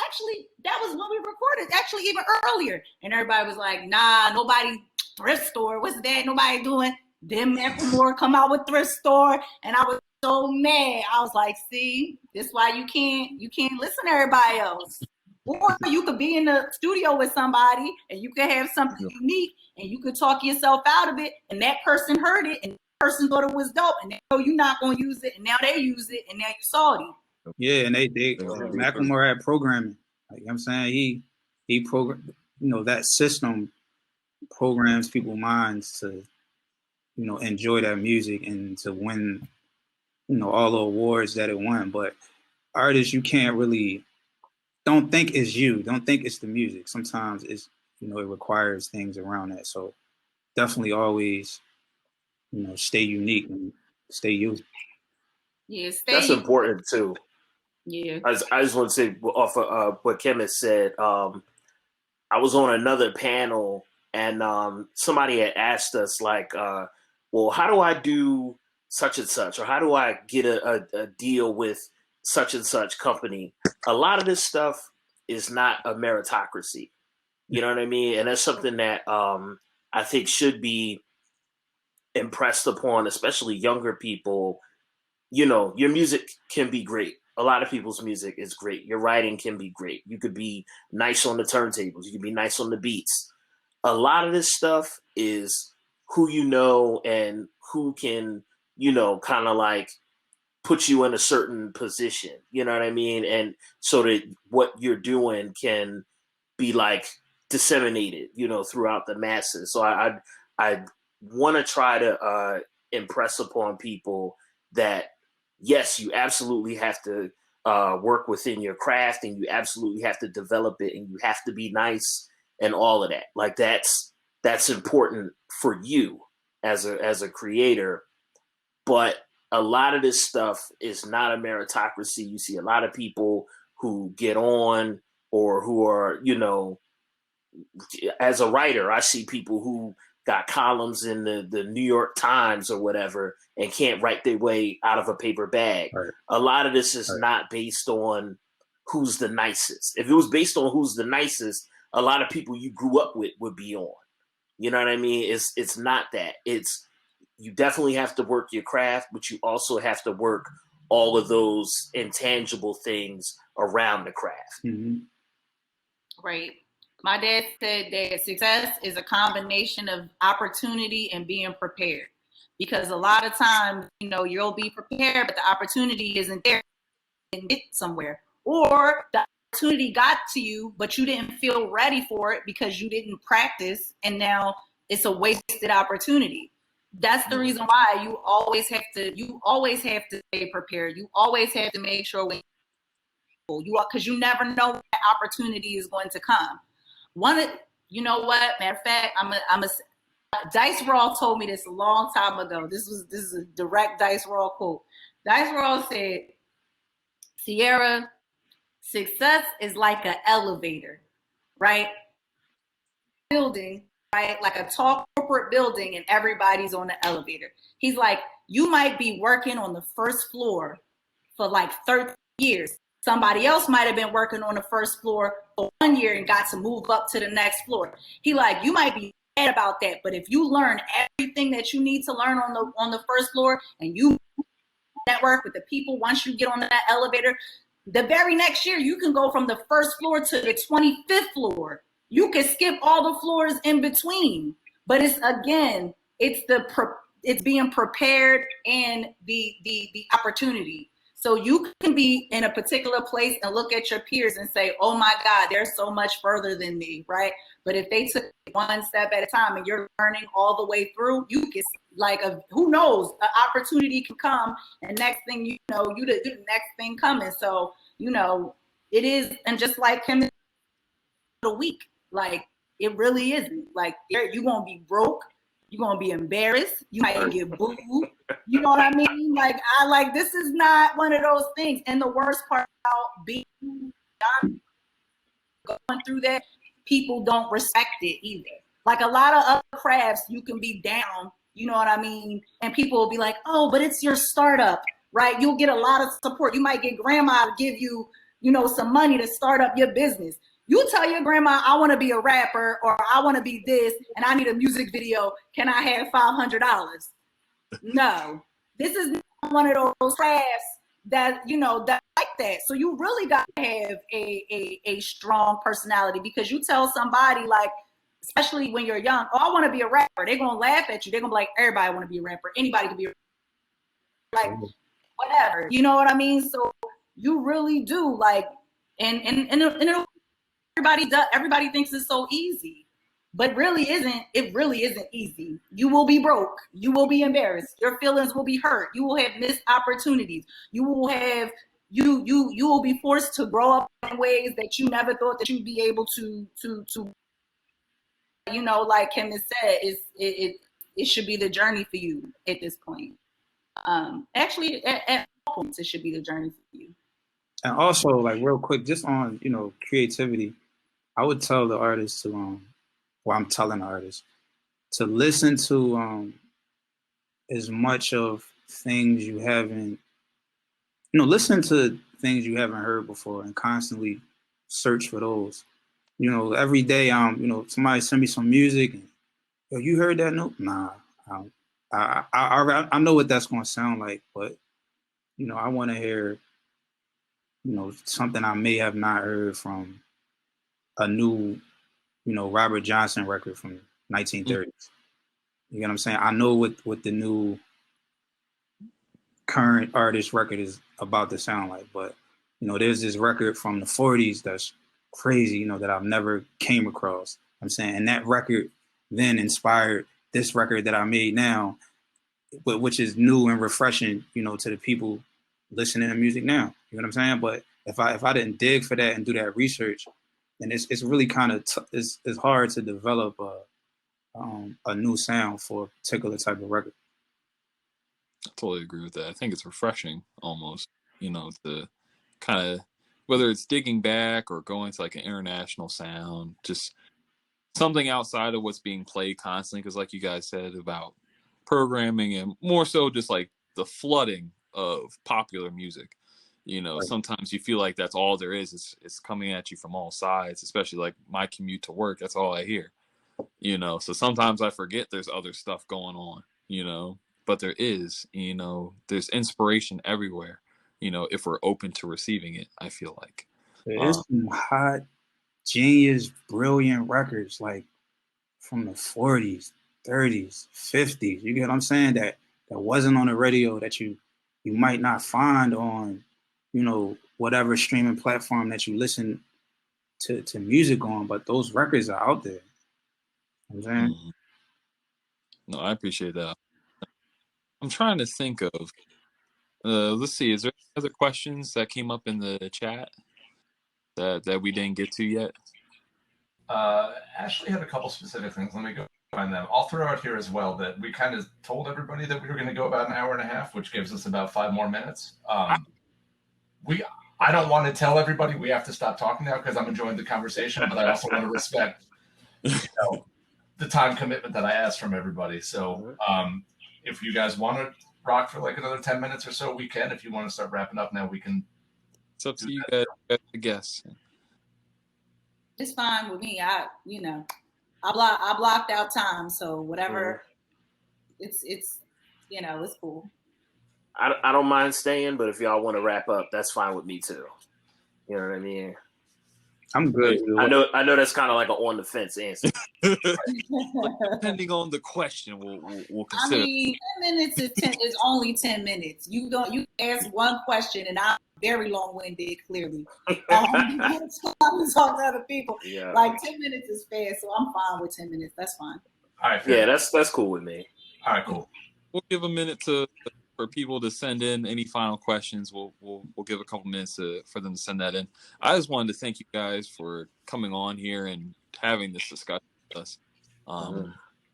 actually, that was when we recorded, actually even earlier. And everybody was like, nah, nobody, thrift store, what's that? Nobody doing. Then Macklemore come out with thrift store, and I was so mad. I was like, see, this is why you can't listen to everybody else. Or you could be in the studio with somebody and you could have something unique and you could talk yourself out of it, and that person heard it and that person thought it was dope, and they know you're not gonna use it, and now they use it, and now you salty. Yeah, and they Macklemore had programming. Like, you know what I'm saying, he program, that system programs people's minds to, enjoy that music and to win, all the awards that it won. But artists, you can't really, don't think it's you. Don't think it's the music. Sometimes it's, it requires things around that. So definitely always, stay unique and stay you. Yeah, that's important too. Yeah. I just want to say off of what Khemist said. I was on another panel and somebody had asked us like, well, how do I do such and such, or how do I get a deal with such and such company? A lot of this stuff is not a meritocracy. You know what I mean? And that's something that I think should be impressed upon, especially younger people. Your music can be great. A lot of people's music is great. Your writing can be great. You could be nice on the turntables. You can be nice on the beats. A lot of this stuff is who you know and who can, kind of like put you in a certain position. You know what I mean? And so that what you're doing can be like disseminated, throughout the masses. So I want to try to impress upon people that, yes, you absolutely have to work within your craft, and you absolutely have to develop it, and you have to be nice and all of that. Like that's important for you as a creator. But a lot of this stuff is not a meritocracy. You see a lot of people who get on, or who are, as a writer, I see people who got columns in the New York Times or whatever and can't write their way out of a paper bag. Right. A lot of this is not based on who's the nicest. If it was based on who's the nicest, a lot of people you grew up with would be on. You know what I mean? It's not that. It's, you definitely have to work your craft, but you also have to work all of those intangible things around the craft. Mm-hmm. Right. My dad said that success is a combination of opportunity and being prepared. Because a lot of times, you'll be prepared, but the opportunity isn't there and get somewhere. Or the opportunity got to you, but you didn't feel ready for it because you didn't practice, and now it's a wasted opportunity. That's the reason why you always have to stay prepared. You always have to make sure because you never know when that opportunity is going to come. You know what? Matter of fact, Dice Raw told me this a long time ago. This is a direct Dice Raw quote. Dice Raw said, Sierra, success is like an elevator, right? Building, right? Like a tall corporate building, and everybody's on the elevator. He's like, you might be working on the first floor for like 30 years. Somebody else might have been working on the first floor for 1 year and got to move up to the next floor. He like, you might be mad about that, but if you learn everything that you need to learn on the first floor, and you network with the people, once you get on that elevator, the very next year you can go from the first floor to the 25th floor. You can skip all the floors in between. But it's being prepared and the opportunity. So you can be in a particular place and look at your peers and say, oh my God, they're so much further than me, right? But if they took one step at a time and you're learning all the way through, you can, who knows, an opportunity can come, and next thing you know, you the next thing coming. So, it is, and just like him, a week, like it really isn't. Like you're gonna be broke, You're gonna be embarrassed. You might get booed. You know what I mean? Like this is not one of those things. And the worst part about being going through that, people don't respect it either. Like a lot of other crafts, you can be down, you know what I mean? And people will be like, oh, but it's your startup, right? You'll get a lot of support. You might get grandma to give you, some money to start up your business. You tell your grandma, I want to be a rapper, or I want to be this, and I need a music video. Can I have $500? No, this is not one of those crafts that that like that. So you really got to have a strong personality, because you tell somebody, like, especially when you're young, oh, I want to be a rapper, they're gonna laugh at you. They're gonna be like, everybody want to be a rapper, anybody can be a rapper. Like, whatever, you know what I mean? So you really do, like, and everybody thinks it's so easy, but it really isn't easy. You will be broke. You will be embarrassed. Your feelings will be hurt. You will have missed opportunities. You will have you will be forced to grow up in ways that you never thought that you'd be able to like Khemist said, it should be the journey for you at this point. Actually, at all points, it should be the journey for you. And also, like, real quick, just on creativity, I would tell the artist to I'm telling the artist to listen to as much of things you haven't, listen to things you haven't heard before, and constantly search for those. Every day, somebody send me some music, and, yo, you heard that note? Nah, I know what that's gonna sound like, but I want to hear, something I may have not heard from a new, Robert Johnson record from 1930s. You get what I'm saying? I know what the new current artist record is about to sound like, but there's this record from the 40s that's crazy, that I've never came across. I'm saying, and that record then inspired this record that I made now, which is new and refreshing, to the people listening to music now. You know what I'm saying? But if I didn't dig for that and do that research, then it's really kind of it's hard to develop a new sound for a particular type of record. I totally agree with that. I think it's refreshing almost, to kind of, whether it's digging back or going to like an international sound, just something outside of what's being played constantly. Because like you guys said about programming, and more so just like the flooding of popular music, right. Sometimes you feel like that's all there is. It's coming at you from all sides, especially like my commute to work. That's all I hear, so sometimes I forget there's other stuff going on, but there is, there's inspiration everywhere, if we're open to receiving it. I feel like there's some hot, genius, brilliant records, like from the 40s, 30s, 50s. You get what I'm saying? That wasn't on the radio, that you might not find on, whatever streaming platform that you listen to music on, but those records are out there. You know what I'm saying? No, I appreciate that. I'm trying to think of, let's see, is there other questions that came up in the chat that we didn't get to yet? Ashley had a couple specific things. Let me go find them. I'll throw out here as well that we kind of told everybody that we were going to go about an hour and a half, which gives us about 5 more minutes. I don't want to tell everybody we have to stop talking now because I'm enjoying the conversation, but I also want to respect the time commitment that I asked from everybody. So if you guys want to rock for like another 10 minutes or so, we can. If you want to start wrapping up now, we can. It's up to you guys, I guess. It's fine with me. I blocked out time, so whatever. It's it's cool. I don't mind staying, but if y'all want to wrap up, that's fine with me too. You know what I mean? I'm good. I know that's kind of like an on the fence answer. Depending on the question, we'll consider. I mean, 10 minutes is only 10 minutes. You ask one question, and I'm very long-winded. Clearly, I'm talking to other people. Yeah. Like 10 minutes is fair, so I'm fine with 10 minutes. That's fine. All right. Yeah, that's cool with me. All right, cool. We'll give a minute for people to send in any final questions. We'll give a couple minutes for them to send that in. I just wanted to thank you guys for coming on here and having this discussion with us.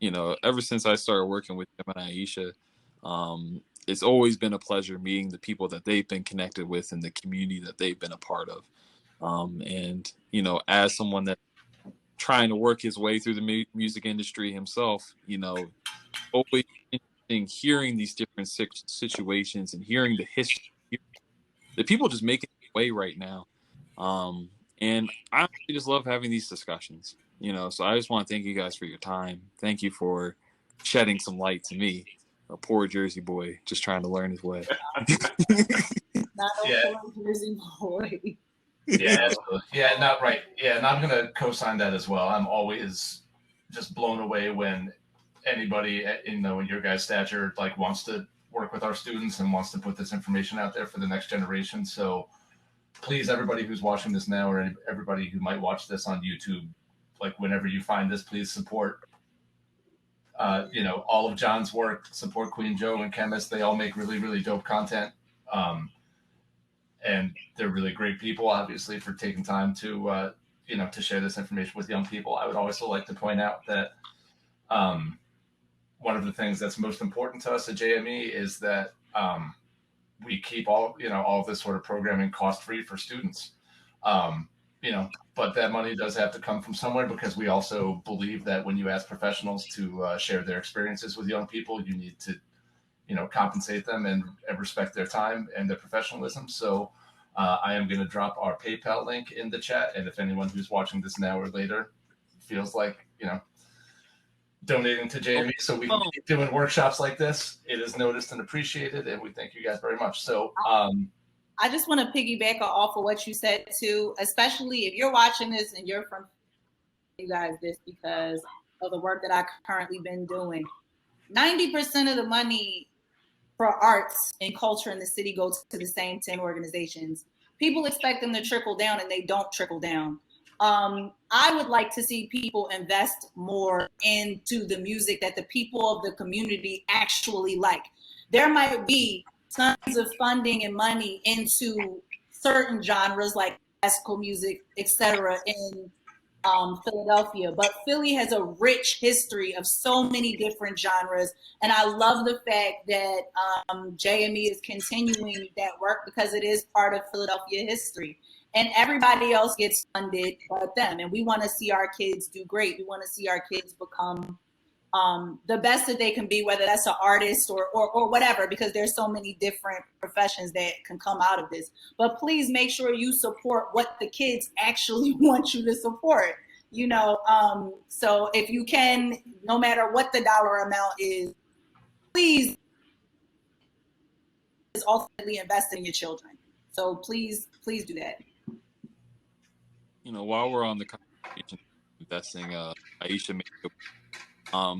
ever since I started working with him and Aisha, it's always been a pleasure meeting the people that they've been connected with and the community that they've been a part of. And as someone that's trying to work his way through the music industry himself, always interesting hearing these different situations and hearing the history that people just making their way right now. And I just love having these discussions, so I just want to thank you guys for your time. Thank you for shedding some light to me, a poor Jersey boy just trying to learn his way. Not a poor Jersey boy. Yeah, yeah, not right. Yeah, and I'm gonna co-sign that as well. I'm always just blown away when anybody, in your guys' stature, like wants to work with our students and wants to put this information out there for the next generation. So please, everybody who's watching this now, or everybody who might watch this on YouTube, like whenever you find this, please support. All of John's work. Support Queen Joe and Khemist. They all make really, really dope content. And they're really great people, obviously, for taking time to, to share this information with young people. I would also like to point out that one of the things that's most important to us at JME is that we keep all of this sort of programming cost-free for students. But that money does have to come from somewhere, because we also believe that when you ask professionals to share their experiences with young people, you need to compensate them and respect their time and their professionalism. So I am going to drop our PayPal link in the chat. And if anyone who's watching this now or later feels like, donating to JME so we can keep doing workshops like this, it is noticed and appreciated. And we thank you guys very much. So I just want to piggyback off of what you said too, especially if you're watching this and you're from you guys this because of the work that I've currently been doing. 90% of the money for arts and culture in the city goes to the same 10 organizations. People expect them to trickle down, and they don't trickle down. I would like to see people invest more into the music that the people of the community actually like. There might be tons of funding and money into certain genres like classical music, etc. in Philadelphia, but Philly has a rich history of so many different genres, and I love the fact that JME is continuing that work because it is part of Philadelphia history, and everybody else gets funded but them, and we want to see our kids do great. We want to see our kids become the best that they can be, whether that's an artist or whatever, because there's so many different professions that can come out of this. But please make sure you support what the kids actually want you to support, so if you can, no matter what the dollar amount is, please ultimately invest in your children. So please do that. While we're on the conversation of investing, Aisha,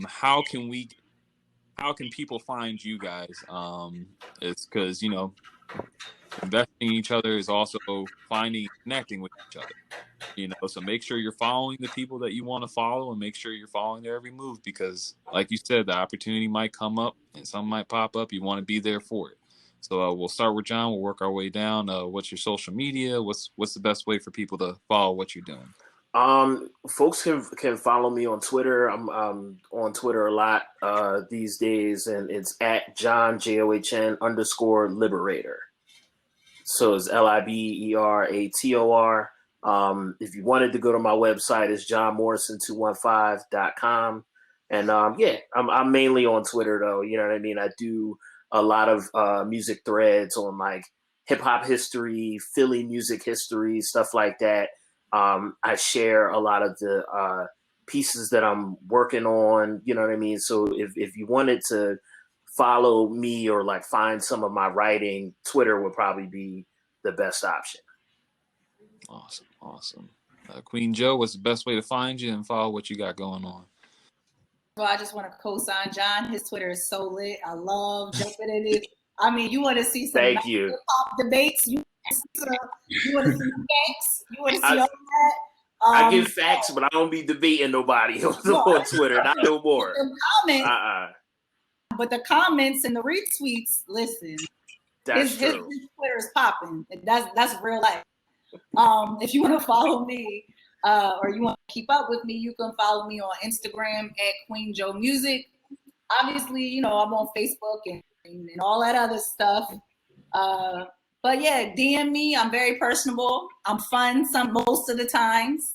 how can people find you guys? It's because investing in each other is also finding and connecting with each other. So make sure you're following the people that you want to follow, and make sure you're following their every move, because like you said, the opportunity might come up and something might pop up. You want to be there for it. So we'll start with John. We'll work our way down. What's your social media? What's the best way for people to follow what you're doing? Folks can follow me on Twitter. I'm on Twitter a lot these days, and it's at John JOHN_Liberator. So it's LIBERATOR. If you wanted to go to my website, it's johnmorrison215.com. And I'm mainly on Twitter though. You know what I mean? I do a lot of music threads on like hip hop history, Philly music history, stuff like that. I share a lot of the pieces that I'm working on, you know what I mean? So if you wanted to follow me or like find some of my writing, Twitter would probably be the best option. Awesome. Queen Joe, what's the best way to find you and follow what you got going on? Well, I just want to co-sign John. His Twitter is so lit. I love jumping in it. I mean, you want to see some hip-hop debates? You want to see facts? You want to see all that? I give facts, but I don't be debating nobody on Twitter. Not no more. But the comments and the retweets, listen. That's true. His Twitter is popping. That's real life. If you want to follow me, or you want to keep up with me, you can follow me on Instagram at Queen Joe Music. Obviously, you know, I'm on Facebook and all that other stuff. But yeah, DM me. I'm very personable. I'm fun most of the times.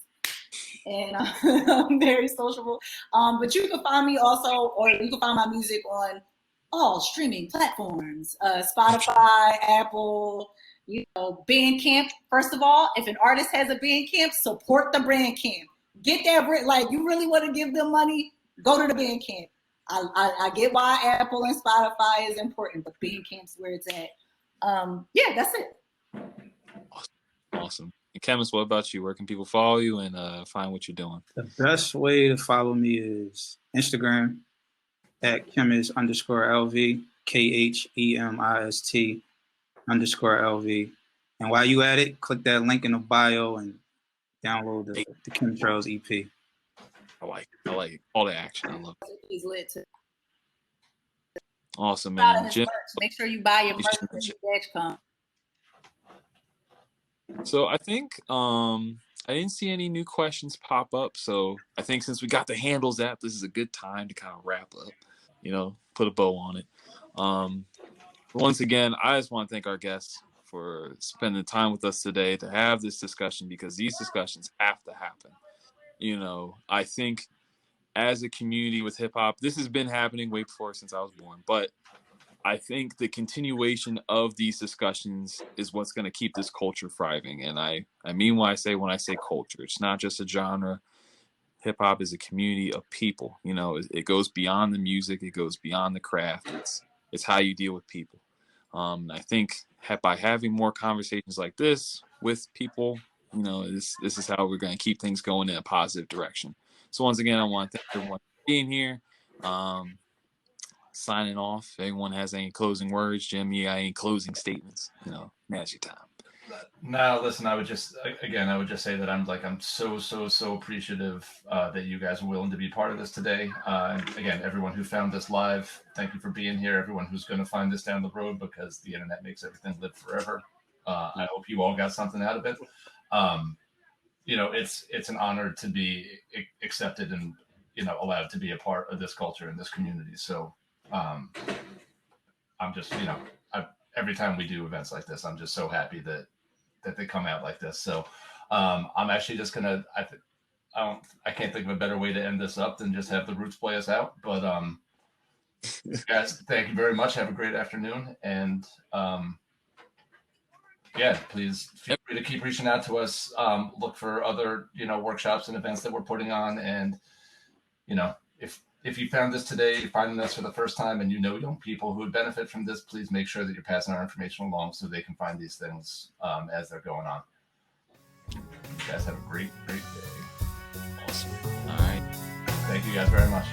And I'm very sociable. But you can find me also, or you can find my music on all streaming platforms, Spotify, Apple, you know, Bandcamp. First of all, if an artist has a Bandcamp, support the Bandcamp. Get that, like, you really want to give them money, go to the Bandcamp. I get why Apple and Spotify is important, but Bandcamp's where it's at. Yeah, that's it. Awesome. And Khemist, what about you? Where can people follow you and find what you're doing? The best way to follow me is Instagram at Khemist_LV, KHEMIST_LV. And while you at it, click that link in the bio and download the Chemtrails EP. I like it. All the action. I love it. He's lit too. Awesome, man. Jim, make sure you buy your merch when your batch comes. So I think I didn't see any new questions pop up. So I think since we got the handles app, this is a good time to kind of wrap up, you know, put a bow on it. Once again, I just want to thank our guests for spending time with us today to have this discussion, because these discussions have to happen. You know, I think as a community with hip hop, this has been happening way before since I was born, but I think the continuation of these discussions is what's going to keep this culture thriving. And I mean when I say culture, it's not just a genre. Hip hop is a community of people. You know, it goes beyond the music. It goes beyond the craft. It's how you deal with people. I think by having more conversations like this with people, you know, this is how we're going to keep things going in a positive direction. So once again, I want to thank everyone for being here. Signing off. If anyone has any closing words, Jim, you got any closing statements? You know, now's your time. No, listen, I would just say that I'm so appreciative that you guys are willing to be part of this today. And again, everyone who found this live, thank you for being here. Everyone who's going to find this down the road, because the internet makes everything live forever. I hope you all got something out of it. You know, it's an honor to be accepted and, you know, allowed to be a part of this culture and this community. So I'm just, you know, every time we do events like this, I'm just so happy that they come out like this. So I'm actually just gonna, I can't think of a better way to end this up than just have the Roots play us out. But guys, thank you very much. Have a great afternoon, and yeah, please feel free to keep reaching out to us. Look for other, you know, workshops and events that we're putting on, and you know, if you found this today, you're finding this for the first time, and you know young people who would benefit from this, please make sure that you're passing our information along so they can find these things as they're going on. You guys have a great day. Awesome. All right. Thank you guys very much.